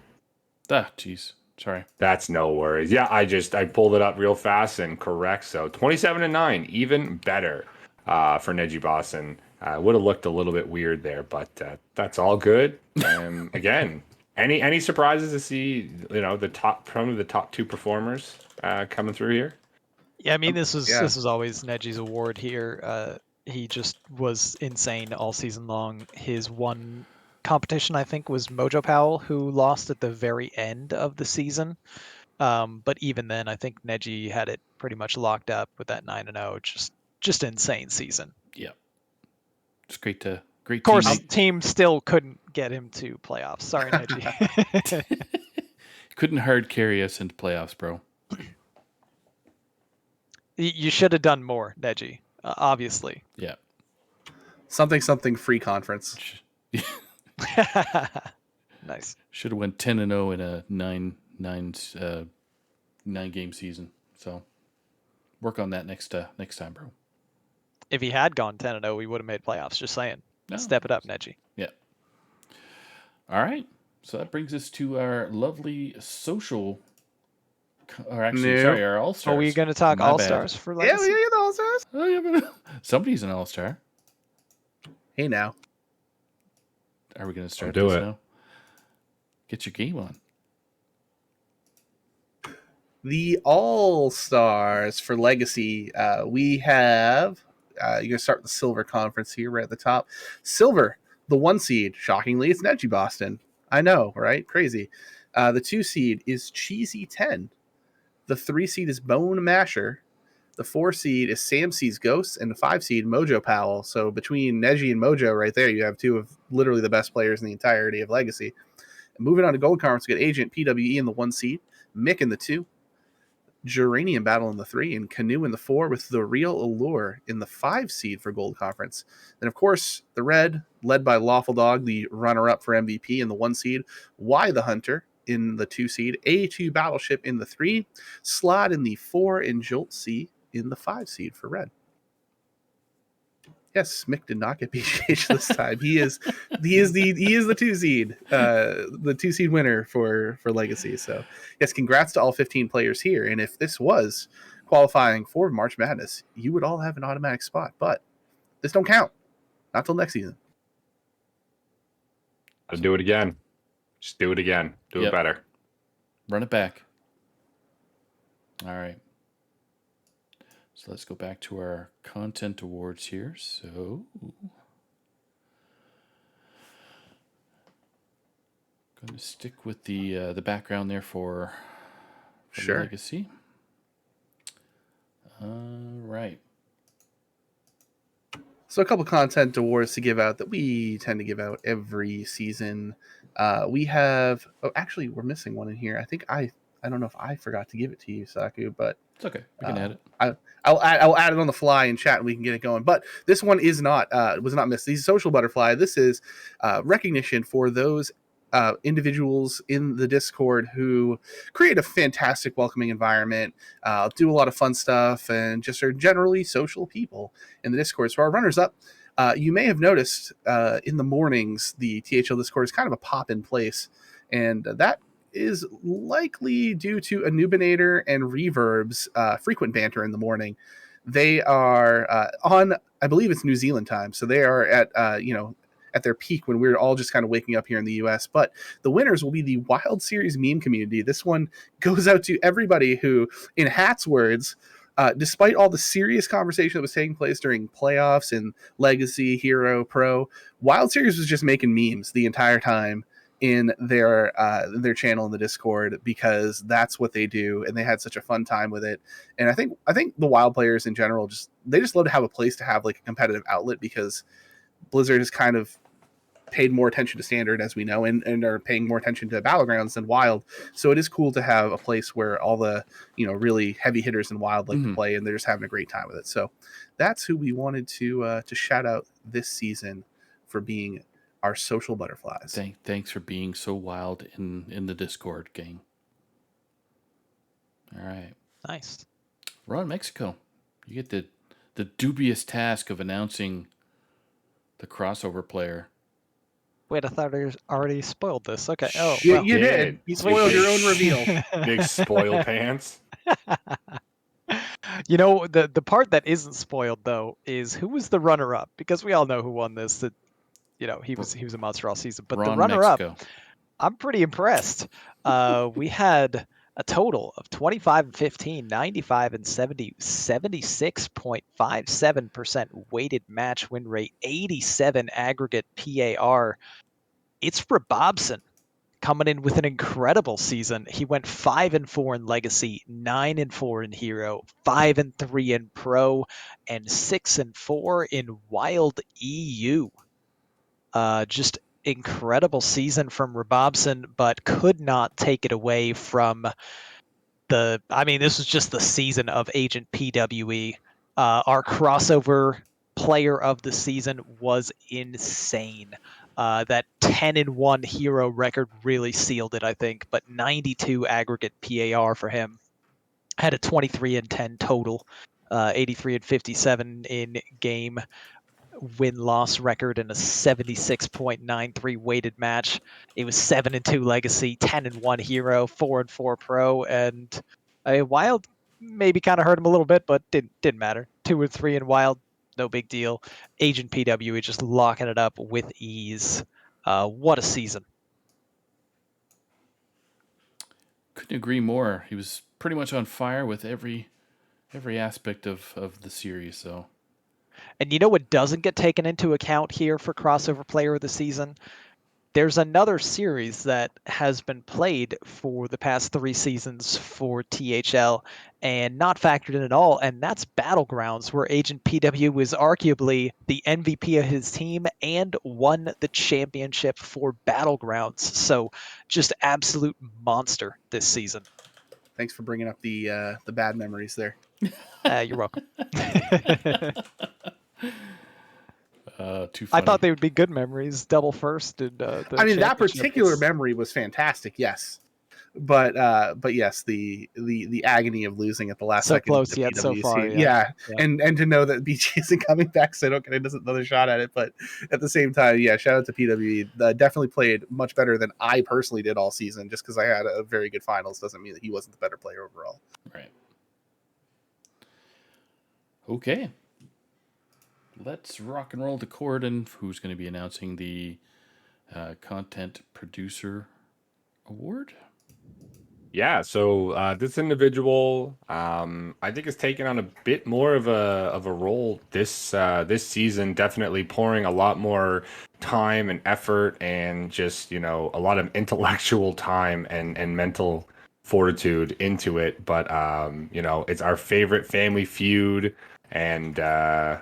Jeez. Sorry. That's no worries. Yeah, I pulled it up real fast and correct. So 27-9, even better for Neji Boston. Would have looked a little bit weird there, but that's all good. And again, any surprises to see the top two performers coming through here? Yeah, I mean this was always Neji's award here. He just was insane all season long. His one competition, I think, was Mojo Powell, who lost at the very end of the season. But even then, I think Neji had it pretty much locked up with that 9-0. Just insane season. Yeah. It's great Of course, team. team still couldn't get him to playoffs. Sorry, Neji. Couldn't hard carry us into playoffs, bro. You should have done more, Neji. Obviously. Yeah. Something free conference. Nice. Should have went 10-0 in a 9-game season. So work on that next time, bro. If he had gone 10-0, we would have made playoffs. Just saying. No. Step it up, Neji. Yeah. All right. So that brings us to our lovely social. Or actually, No. sorry, our All-Stars. Are we going to talk My All bad. Stars for Yeah, Legacy? we get all stars. Oh, yeah, but somebody's an All-Star. Hey now. Are we going to start do this it. now? Get your game on. The All Stars for Legacy. We have. You're gonna start with the Silver Conference here, right at the top. Silver, the 1 seed. Shockingly, it's Neji Boston. I know, right? Crazy. The 2 seed is Cheesy 10. The 3 seed is Bone Masher. The 4 seed is Sam Sees Ghosts, and the 5 seed Mojo Powell. So between Neji and Mojo, right there, you have 2 of literally the best players in the entirety of Legacy. And moving on to Gold Conference, we got Agent PWE in the 1 seed, Mick in the 2. Geranium Battle in the 3, and Canoe in the 4, with The Real Allure in the 5 seed for Gold Conference. Then, of course, the red, led by Lawful Dog, the runner-up for MVP in the 1 seed, Y the Hunter in the 2 seed, A2 Battleship in the 3, Slot in the 4, and Jolt C in the 5 seed for red. Yes, Mick did not get BGH this time. He is the 2 seed, the 2 seed winner for Legacy. So yes, congrats to all 15 players here. And if this was qualifying for March Madness, you would all have an automatic spot. But this don't count. Not till next season. Gotta do it again. Just do it again. Do it Yep. better. Run it back. All right. So let's go back to our content awards here. So, going to stick with the background there for Sure. Legacy. All right. So a couple content awards to give out that we tend to give out every season. We have. Oh, actually, we're missing one in here. I think I don't know if I forgot to give it to you, Saku, but It's okay. We can add it. I'll add it on the fly in chat and we can get it going. But this one is not was not missed. These social butterfly. This is recognition for those individuals in the Discord who create a fantastic, welcoming environment, do a lot of fun stuff, and just are generally social people in the Discord. So our runners up. You may have noticed in the mornings the THL Discord is kind of a pop-in place, and that is likely due to Anubinator and Reverb's frequent banter in the morning. They are on, I believe it's New Zealand time, so they are at at their peak when we're all just kind of waking up here in the US. But the winners will be the Wild Series meme community. This one goes out to everybody who, in Hat's words, despite all the serious conversation that was taking place during playoffs and Legacy, Hero, Pro, Wild Series was just making memes the entire time in their channel in the Discord, because that's what they do, and they had such a fun time with it. And I think the Wild players in general just love to have a place to have like a competitive outlet, because Blizzard has kind of paid more attention to Standard, as we know, and are paying more attention to Battlegrounds than Wild. So it is cool to have a place where all the really heavy hitters in Wild like to play, and they're just having a great time with it. So that's who we wanted to shout out this season for being our social butterflies. Thanks for being so wild in the Discord, gang. All right. Nice. Ron, Mexico. You get the dubious task of announcing the crossover player. Wait, I thought I already spoiled this. Okay. Oh, You did. You spoiled your own reveal. Big spoil pants. The part that isn't spoiled though is who was the runner-up, because we all know who won this. That he was a monster all season, but Ron, the runner-up, Mexico. I'm pretty impressed. We had a total of 25 and 15, 95 and 70, 76.57% weighted match win rate, 87 aggregate PAR. It's Rabobson coming in with an incredible season. He went 5-4 in Legacy, 9-4 in Hero, 5-3 in Pro, and 6-4 in Wild EU. Just incredible season from Rabobson, but could not take it away from this was just the season of Agent PWE. Our crossover player of the season was insane. That 10-1 Hero record really sealed it, I think, but 92 aggregate PAR for him. Had a 23-10 total, 83-57 in game win-loss record, and a 76.93 weighted match. It was 7-2 Legacy, 10-1 Hero, 4-4 Pro, and Wild maybe kind of hurt him a little bit, but didn't matter. 2-3 in Wild, no big deal. Agent PWE just locking it up with ease. What a season. Couldn't agree more. He was pretty much on fire with every aspect of the series. So, and you know what doesn't get taken into account here for crossover player of the season? There's another series that has been played for the past 3 seasons for THL and not factored in at all, and that's Battlegrounds, where Agent PW was arguably the MVP of his team and won the championship for Battlegrounds. So just absolute monster this season. Thanks for bringing up the bad memories there. You're welcome. Too funny. I thought they would be good memories. Double first, and that particular memory was fantastic. Yes, but yes, the agony of losing at the last so second. Close yet so far. Yeah. And to know that BG isn't coming back, so I don't get another shot at it. But at the same time, yeah, shout out to PWE. Definitely played much better than I personally did all season. Just because I had a very good finals doesn't mean that he wasn't the better player overall. Right. Okay. Let's rock and roll the chord, and who's going to be announcing the Content Producer Award? Yeah, so this individual, I think, is taking on a bit more of a role this season. Definitely pouring a lot more time and effort, and just a lot of intellectual time and mental fortitude into it. But it's our favorite Family Feud and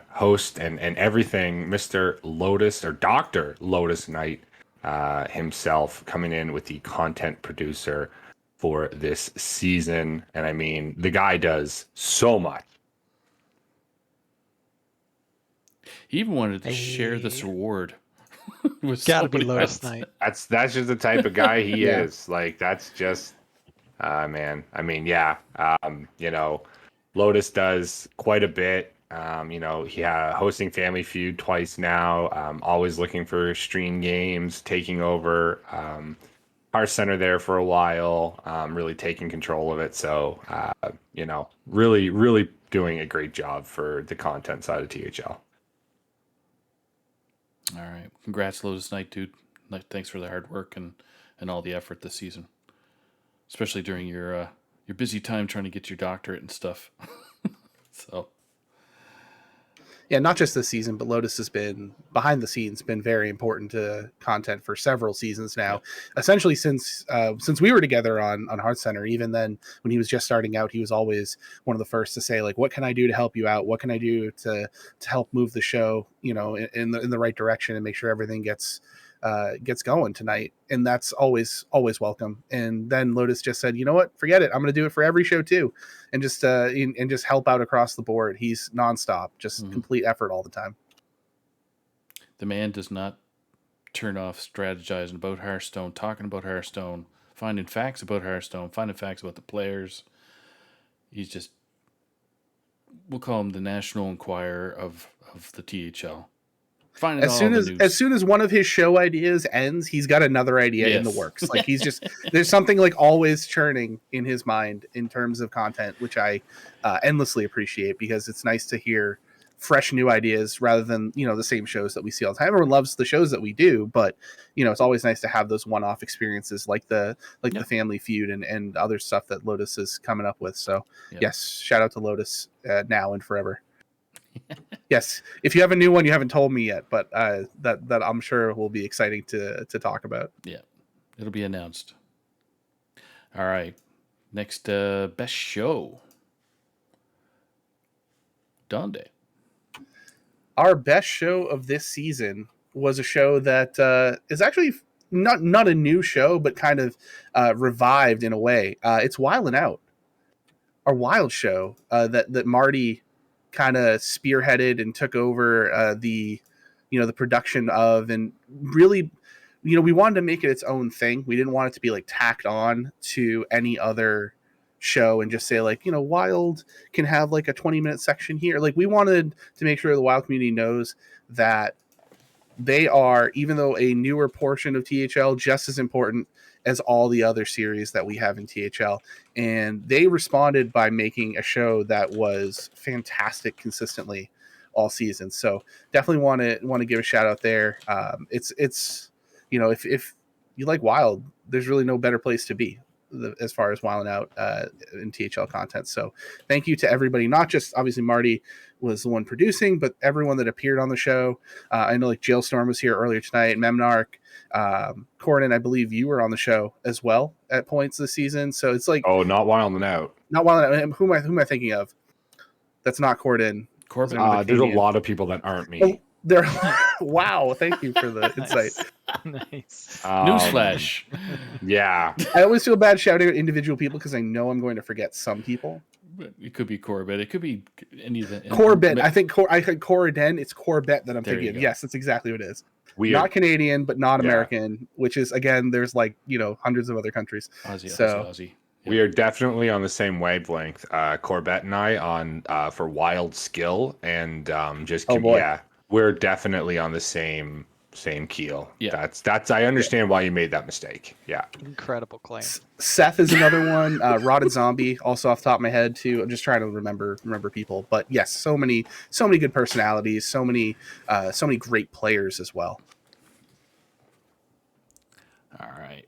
host and everything, Mr. Lotus, or Dr. Lotus Knight himself, coming in with the content producer for this season. And I mean, the guy does so much. He even wanted to share this award with Gotta be somebody Lotus else. Knight. That's just the type of guy he Yeah. is. Like, that's just man. I mean, yeah. Lotus does quite a bit. He hosting Family Feud twice now. Always looking for stream games, taking over Hearth Center there for a while, really taking control of it. So, really, really doing a great job for the content side of THL. All right. Congrats, Lotus Knight, dude. Thanks for the hard work and all the effort this season, especially during your busy time trying to get your doctorate and stuff. So. Yeah, not just this season, but Lotus has been behind the scenes, been very important to content for several seasons now. Yeah. Essentially, since we were together on Hearth Center, even then when he was just starting out, he was always one of the first to say, like, "What can I do to help you out? What can I do to help move the show, in the right direction and make sure everything gets going tonight?" And that's always welcome. And then Lotus just said, "You know what? Forget it. I'm going to do it for every show too." And just help out across the board. He's nonstop, just complete effort all the time. The man does not turn off strategizing about Hearthstone, talking about Hearthstone, finding facts about Hearthstone, finding facts about the players. He's just, we'll call him the National Enquirer of the THL. Finding As all soon the as news. as soon as one of his show ideas ends, he's got another idea in the Yes. works. Like, he's just there's something like always churning in his mind in terms of content, which I endlessly appreciate, because it's nice to hear fresh new ideas rather than the same shows that we see all the time. Everyone loves the shows that we do, but it's always nice to have those one-off experiences like the Family Feud and other stuff that Lotus is coming up with. So yes, shout out to Lotus now and forever. Yes, if you have a new one, you haven't told me yet, but that I'm sure will be exciting to talk about. Yeah, it'll be announced. All right, next best show, Donde. Our best show of this season was a show that is actually not a new show, but kind of revived in a way. It's Wildin' Out, our Wild show that Marty kind of spearheaded and took over the production of, and really, we wanted to make it its own thing. We didn't want it to be like tacked on to any other show and just say, like, Wild can have like a 20-minute section here. Like, we wanted to make sure the Wild community knows that they are, even though a newer portion of THL, just as important as all the other series that we have in THL. And they responded by making a show that was fantastic consistently all season. So definitely want to give a shout out there. It's if you like Wild, there's really no better place to be as far as Wildin' Out in THL content. So thank you to everybody, not just obviously Marty was the one producing, but everyone that appeared on the show. I know like Jailstorm was here earlier tonight, Memnarch, Corden, I believe you were on the show as well at points this season. So it's like, oh, not Wildin' Out. Not Wildin' Out. Who am I thinking of? That's not Corden. Corbin. There's a lot of people that aren't me. Oh, there. Wow, thank you for the insight. Nice. Newsflash. Yeah. I always feel bad shouting out individual people because I know I'm going to forget some people. It could be Corbett. It could be any of the Corbett. I think Coriden. It's Corbett that I'm There thinking you of. go. Yes, that's exactly what it is. We Not are, Canadian, but not Yeah. American, which is, again, there's like, hundreds of other countries. Aussie. we are definitely on the same wavelength. Corbett and I on for Wild Skill, and boy. yeah, we're definitely on the same keel. Yeah. That's I understand why you made that mistake. Yeah. Incredible claim. Seth is another one. Rotted Zombie, also off the top of my head too. I'm just trying to remember people, but yes, so many good personalities, so many great players as well. All right.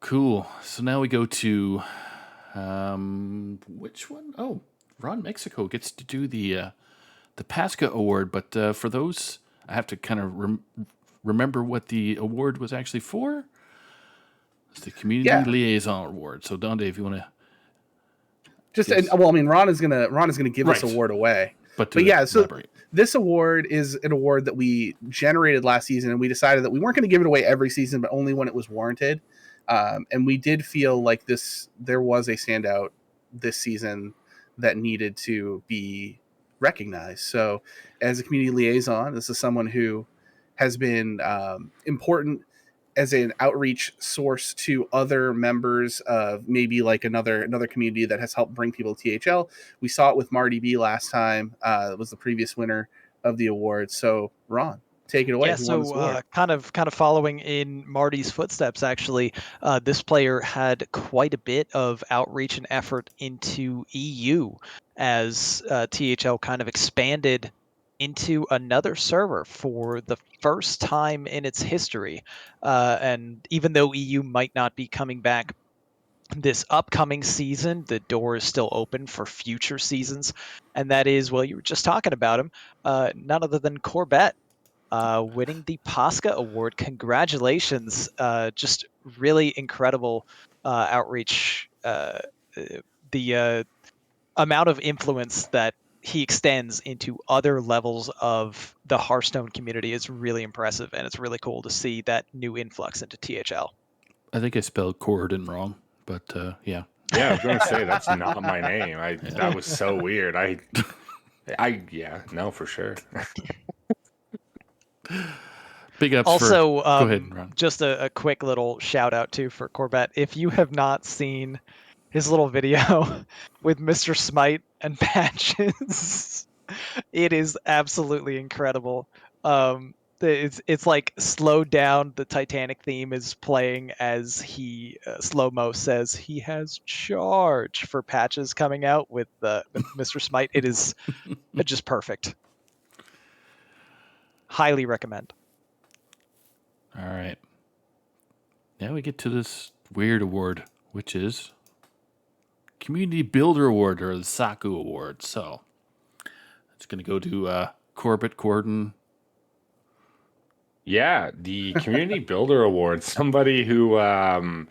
Cool. So now we go to which one? Oh, Ron Mexico gets to do the Pasca Award, but for those, I have to kind of remember what the award was actually for. It's the Community Yeah. Liaison Award. So, Donde, if you want to Just Yes. well, I mean, Ron is gonna give this Right. award away. but yeah, so elaborate. this award is an award that we generated last season, and we decided that we weren't going to give it away every season, but only when it was warranted. And we did feel like there was a standout this season that needed to be recognized. So, as a community liaison, this is someone who has been important as an outreach source to other members of maybe like another community that has helped bring people to THL. We saw it with Marty B last time. It was the previous winner of the award. So Ron, take it away. Yeah, Who won this so award? kind of following in Marty's footsteps, actually, this player had quite a bit of outreach and effort into EU as THL kind of expanded into another server for the first time in its history. And even though EU might not be coming back this upcoming season, the door is still open for future seasons. And that is, well, you were just talking about him, none other than Corbett winning the Pasca Award. Congratulations. Just really incredible outreach. The amount of influence that he extends into other levels of the Hearthstone community is really impressive, and it's really cool to see that new influx into THL. I think I spelled Corridon wrong, but yeah. Yeah, I was going to say that's not my name. That was so weird. Yeah, no, for sure. Big ups Also, for... Go ahead, Ron. just a quick little shout out too for Corbett. If you have not seen his little video with Mr. Smite and Patches, it is absolutely incredible. It's like slowed down. The Titanic theme is playing as he slow mo says he has charge for Patches coming out with Mr. Smite. It is just perfect. Highly recommend. All right. Now we get to this weird award, which is Community Builder Award, or the Saku Award. So it's going to go to Corbett Corden. Yeah, the Community Builder Award. Somebody who, a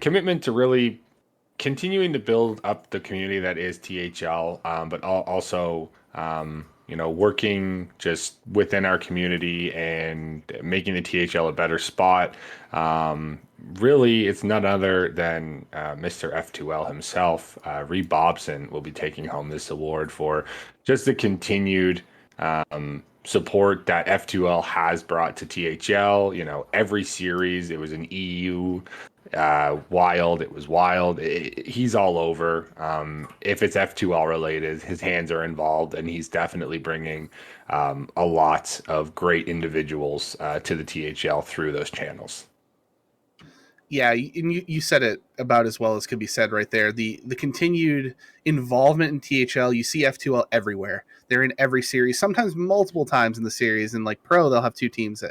commitment to really continuing to build up the community that is THL, but also, working just within our community and making the THL a better spot. Really, it's none other than Mr. F2L himself. Reed Bobson will be taking home this award for just the continued support that F2L has brought to THL. Every series, it was an EU wild. It was wild. He's all over. If it's F2L related, his hands are involved, and he's definitely bringing a lot of great individuals to the THL through those channels. Yeah, and you said it about as well as could be said right there. The continued involvement in THL, you see F2L everywhere. They're in every series, sometimes multiple times in the series. And like pro, they'll have two teams,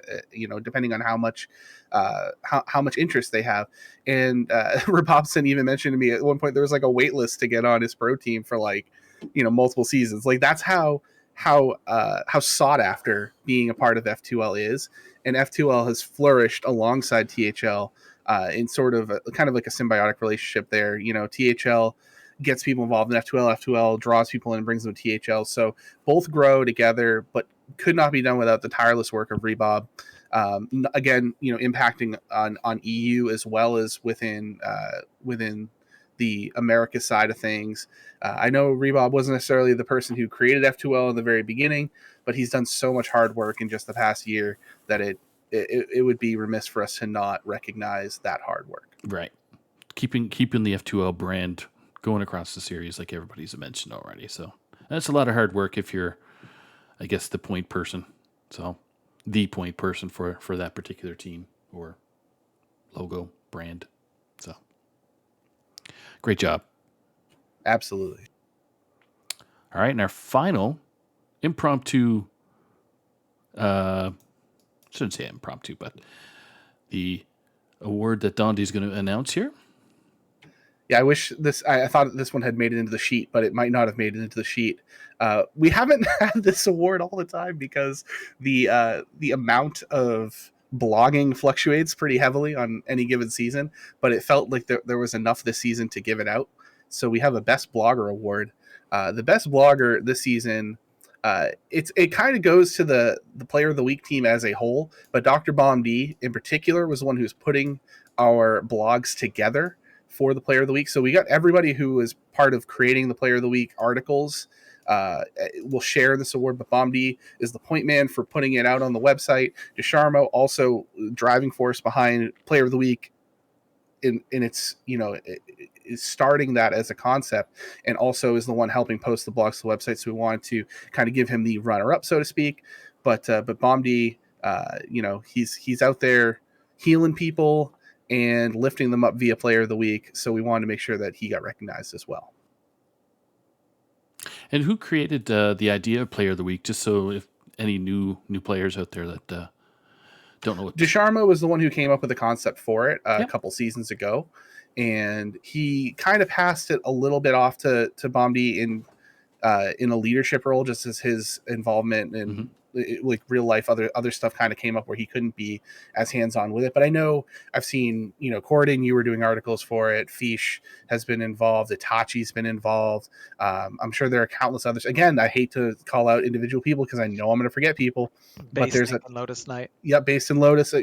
depending on how much interest they have. And Robobson even mentioned to me at one point there was like a wait list to get on his pro team for multiple seasons. Like that's how sought after being a part of F2L is. And F2L has flourished alongside THL. In sort of kind of like a symbiotic relationship there. THL gets people involved in F2L, F2L draws people in and brings them to THL. So both grow together, but could not be done without the tireless work of Rebob. Again, impacting on EU as well as within the America side of things. I know Rebob wasn't necessarily the person who created F2L in the very beginning, but he's done so much hard work in just the past year that it would be remiss for us to not recognize that hard work. Right. Keeping the F2L brand going across the series, like everybody's mentioned already. So that's a lot of hard work if you're, I guess, the point person. So the point person for that particular team or logo brand. So great job. Absolutely. All right. And our final impromptu, shouldn't say impromptu, but the award that Dondi's going to announce here. Yeah, I wish this. I thought this one had made it into the sheet, but it might not have made it into the sheet. We haven't had this award all the time because the amount of blogging fluctuates pretty heavily on any given season. But it felt like there was enough this season to give it out. So we have a best blogger award. The best blogger this season. It kind of goes to the player of the week team as a whole, but Dr. Bomb D in particular was the one who's putting our blogs together for the player of the week. So we got everybody who was part of creating the player of the week articles will share this award, but Bomb D is the point man for putting it out on the website. DeSharmo also driving force behind player of the week in its, is starting that as a concept, and also is the one helping post the blogs to the website. So we wanted to kind of give him the runner up, so to speak. But Bomb D, he's out there healing people and lifting them up via player of the week. So we wanted to make sure that he got recognized as well. And who created the idea of player of the week? Just so if any new players out there that don't know what DeSharmo was the one who came up with the concept for it a couple seasons ago, and he kind of passed it a little bit off to Bomb D in a leadership role, just as his involvement in like real life other stuff kind of came up where he couldn't be as hands-on with it. But I know I've seen, Corden, you were doing articles for it. Fish has been involved. Itachi's been involved. I'm sure there are countless others. Again, I hate to call out individual people because I know I'm going to forget people. But there's a Lotus Knight. Yeah, based in Lotus.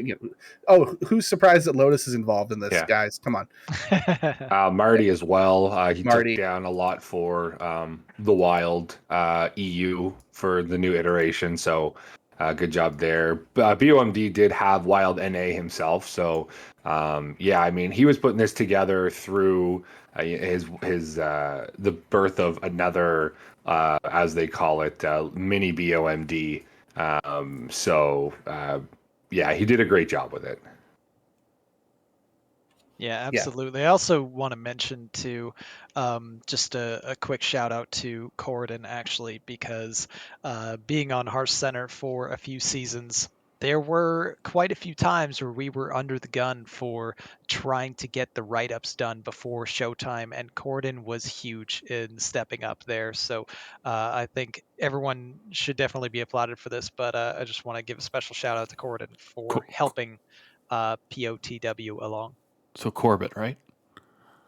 Who's surprised that Lotus is involved in this, guys? Come on. Marty as well. He Marty took down a lot for the Wild EU for the new iteration. So good job there. BOMD did have Wild NA himself. So he was putting this together through his the birth of another, as they call it, mini BOMD. He did a great job with it. Yeah, absolutely. I also want to mention too, just a quick shout out to Corden, actually, because being on Hearth Center for a few seasons, there were quite a few times where we were under the gun for trying to get the write-ups done before showtime, and Corden was huge in stepping up there. So I think everyone should definitely be applauded for this, but I just want to give a special shout out to Corden for helping POTW along. So Corbett, right?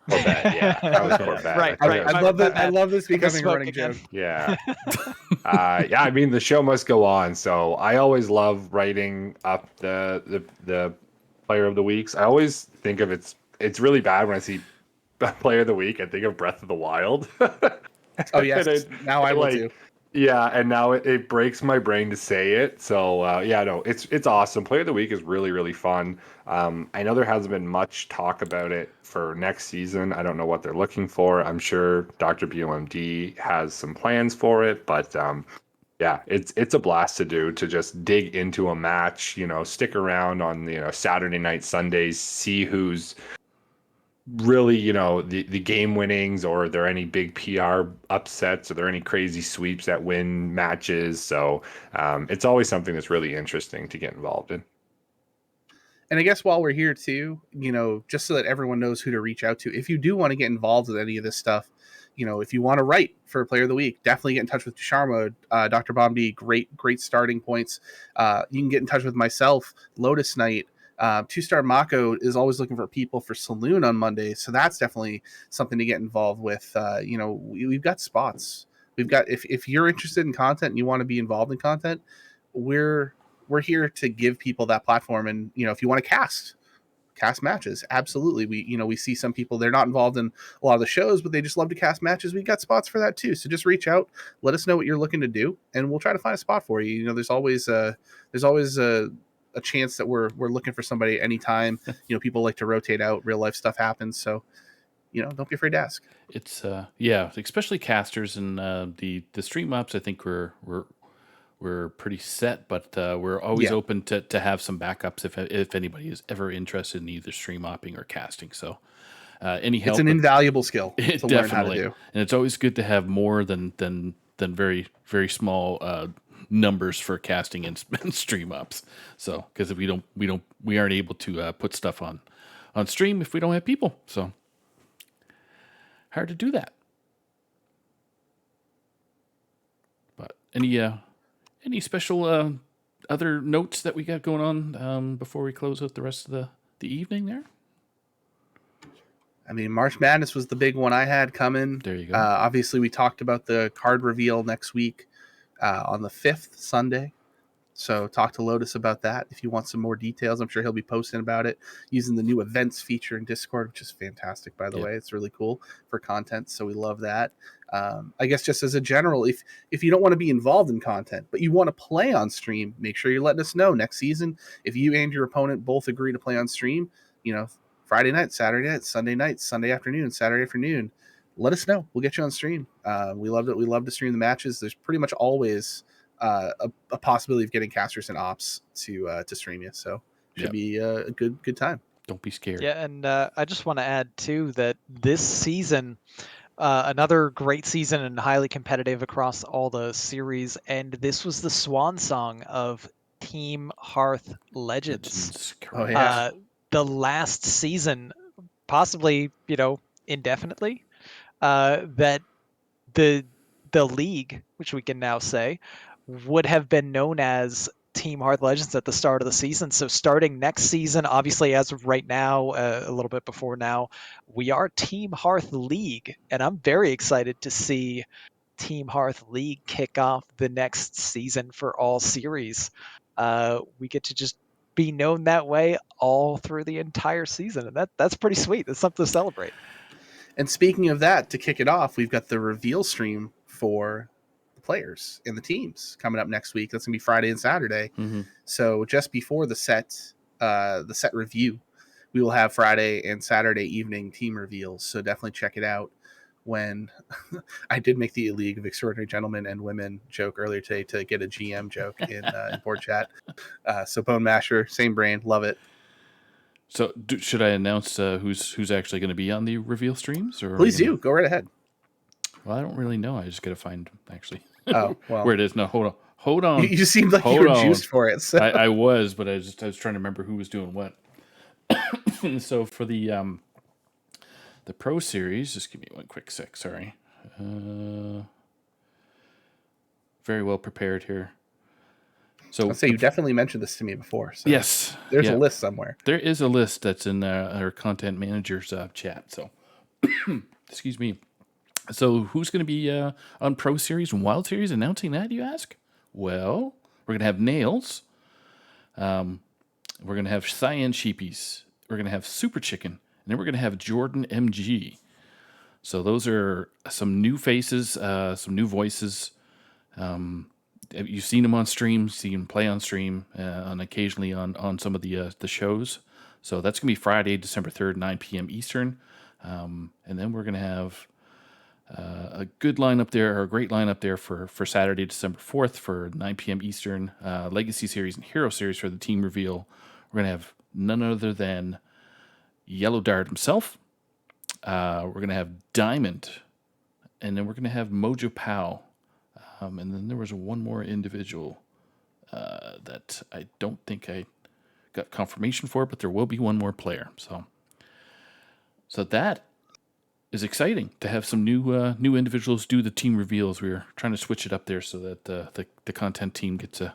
Corbett, yeah. That was Corbett. Right. I love this becoming a running again. joke. Yeah. The show must go on. So I always love writing up the player of the weeks. I always think of it's really bad when I see player of the week. I think of Breath of the Wild. Oh yes. Now I will too. Yeah, and now it breaks my brain to say it. So it's awesome. Player of the week is really, really fun. I know there hasn't been much talk about it for next season. I don't know what they're looking for. I'm sure Dr. BOMD has some plans for it, but it's a blast to do, to just dig into a match, stick around on Saturday night, Sundays, see who's really, the game winnings, or are there any big PR upsets? Are there any crazy sweeps that win matches? So it's always something that's really interesting to get involved in. And I guess while we're here too, just so that everyone knows who to reach out to, if you do want to get involved with any of this stuff, if you want to write for Player of the Week, definitely get in touch with DeSharmo, Dr. Bomb D, great starting points. You can get in touch with myself, Lotus Knight. 2-Star Mako is always looking for people for Saloon on Monday, so that's definitely something to get involved with. We've got spots. We've got, if you're interested in content and you want to be involved in content, we're here to give people that platform. And if you want to cast matches, absolutely. We see some people, they're not involved in a lot of the shows, but they just love to cast matches. We've got spots for that too. So just reach out, let us know what you're looking to do, and we'll try to find a spot for you. There's always a chance that we're looking for somebody anytime. People like to rotate out, real life stuff happens, so don't be afraid to ask. It's especially casters and the stream ups. I think we're pretty set, but we're always open to have some backups if anybody is ever interested in either stream opping or casting. So any help, it's an invaluable skill to definitely learn how to do, and it's always good to have more than very, very small numbers for casting and stream ups. So because if we aren't able to put stuff on on stream if we don't have people. So hard to do that. But any special other notes that we got going on before we close out the rest of the evening there? I mean, March Madness was the big one I had coming. There you go. Obviously, we talked about the card reveal next week on the 5th, Sunday. So talk to Lotus about that if you want some more details. I'm sure he'll be posting about it using the new events feature in Discord, which is fantastic, by the way. It's really cool for content, so we love that. I guess just as a general, if you don't want to be involved in content, but you want to play on stream, make sure you're letting us know next season. If you and your opponent both agree to play on stream, Friday night, Saturday night, Sunday afternoon, Saturday afternoon, let us know. We'll get you on stream. We love it. We love to stream the matches. There's pretty much always a possibility of getting casters and ops to stream you. So should be a good time. Don't be scared. Yeah, and I just want to add too that this season, another great season and highly competitive across all the series, and this was the swan song of Team Hearth Legends. Oh yeah. The last season, possibly indefinitely, that the league, which we can now say, would have been known as Team Hearth Legends at the start of the season. So starting next season, obviously as of right now, a little bit before now, we are Team Hearth League, and I'm very excited to see Team Hearth League kick off the next season for all series. We get to just be known that way all through the entire season, and that's pretty sweet. That's something to celebrate. And speaking of that, to kick it off, we've got the reveal stream for the players and the teams coming up next week. That's gonna be Friday and Saturday. Mm-hmm. So just before the set review, we will have Friday and Saturday evening team reveals. So definitely check it out. When I did make the League of Extraordinary Gentlemen and Women joke earlier today to get a GM joke in board chat. So Bone Masher, same brain, love it. So should I announce who's actually going to be on the reveal streams? Or please do. Go right ahead. Well, I don't really know. I just got to find actually. Oh, well. Where it is. No, hold on. You seemed like you were juiced for it. So. I was, but I was trying to remember who was doing what. So for the Pro Series, just give me one quick sec. Sorry. Very well prepared here. So I'll say you definitely mentioned this to me before. So yes, there's a list somewhere. There is a list that's in our content manager's chat. So excuse me. So who's going to be on Pro Series and Wild Series announcing that, you ask? Well, we're going to have Nails. We're going to have Cyan Sheepies. We're going to have Super Chicken. And then we're going to have Jordan MG. So those are some new faces, some new voices. You've seen them on stream, seen them play on stream, and occasionally on some of the shows. So that's going to be Friday, December 3rd, 9 p.m. Eastern. And then we're going to have a good lineup there, or a great lineup there for Saturday, December 4th for 9 p.m. Eastern. Legacy Series and Hero Series for the team reveal. We're going to have none other than Yellow Dart himself. We're going to have Diamond. And then we're going to have Mojo Pow. And then there was one more individual that I don't think I got confirmation for, but there will be one more player. So that is exciting to have some new individuals do the team reveals. We're trying to switch it up there so that the content team gets a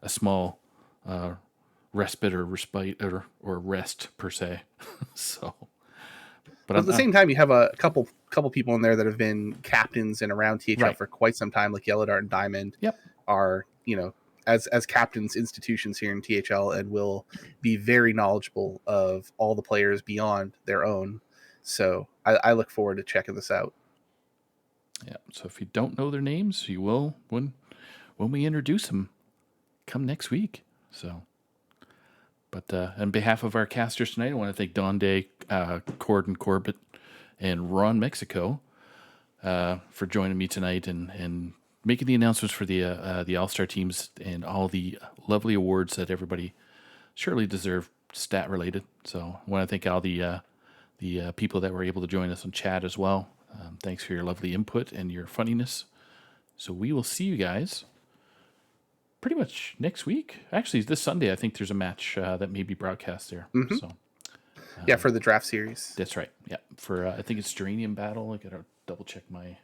small respite or respite or rest per se. But at the same time, you have a couple people in there that have been captains and around THL for quite some time, like Yellow Dart and Diamond. Yep. Are as captains institutions here in THL and will be very knowledgeable of all the players beyond their own. So I look forward to checking this out. Yeah. So if you don't know their names, you will when we introduce them come next week. So. But on behalf of our casters tonight, I want to thank Don Day, Corden Corbett, and Ron Mexico for joining me tonight and making the announcements for the Allstar teams and all the lovely awards that everybody surely deserve, stat related. So I want to thank all the people that were able to join us on chat as well. Thanks for your lovely input and your funniness. So we will see you guys pretty much next week. Actually, this Sunday, I think there's a match that may be broadcast there. Mm-hmm. So Yeah, for the draft series. That's right. Yeah, for I think it's Geranium Battle. I gotta double check my.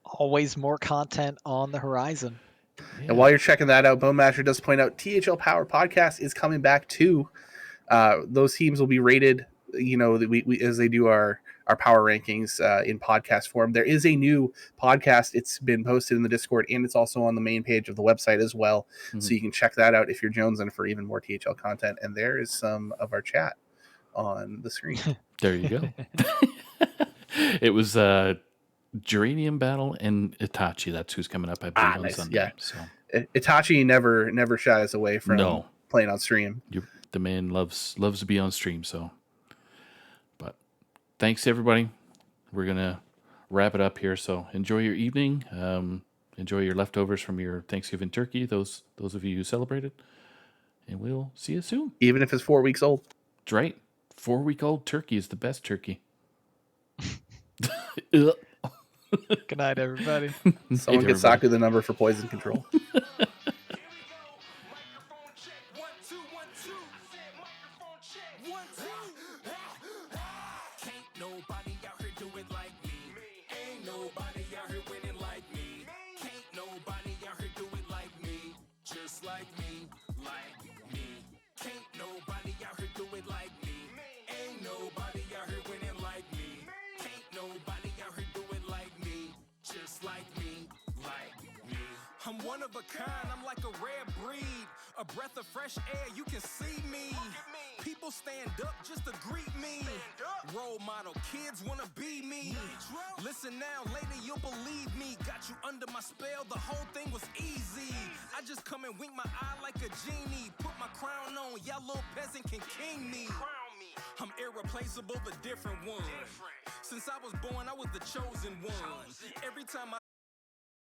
Always more content on the horizon. Yeah. And while you're checking that out, Bone Master does point out THL Power Podcast is coming back too. Those teams will be rated, we as they do our power rankings in podcast form. There is a new podcast. It's been posted in the Discord, and it's also on the main page of the website as well. So you can check that out if you're jonesing for even more THL content. And there is some of our chat on the screen. There you go. It was Geranium Battle and Itachi. That's who's coming up, I believe, on Nice. Sunday. Yeah. So Itachi never shies away from playing on stream. the man loves to be on stream. So, but thanks everybody. We're gonna wrap it up here. So enjoy your evening. Enjoy your leftovers from your Thanksgiving turkey. Those of you who celebrated, and we'll see you soon. Even if it's 4 weeks old. That's right. 4-week-old turkey is the best turkey. Good night, everybody. Someone get Saku the number for poison control. I'm one of a kind, I'm like a rare breed. A breath of fresh air, you can see me. People stand up just to greet me. Role model, kids wanna be me. Listen now, later you'll believe me. Got you under my spell, the whole thing was easy. I just come and wink my eye like a genie. Put my crown on, y'all little peasant can king me. I'm irreplaceable, the different one. Since I was born, I was the chosen one. Every time I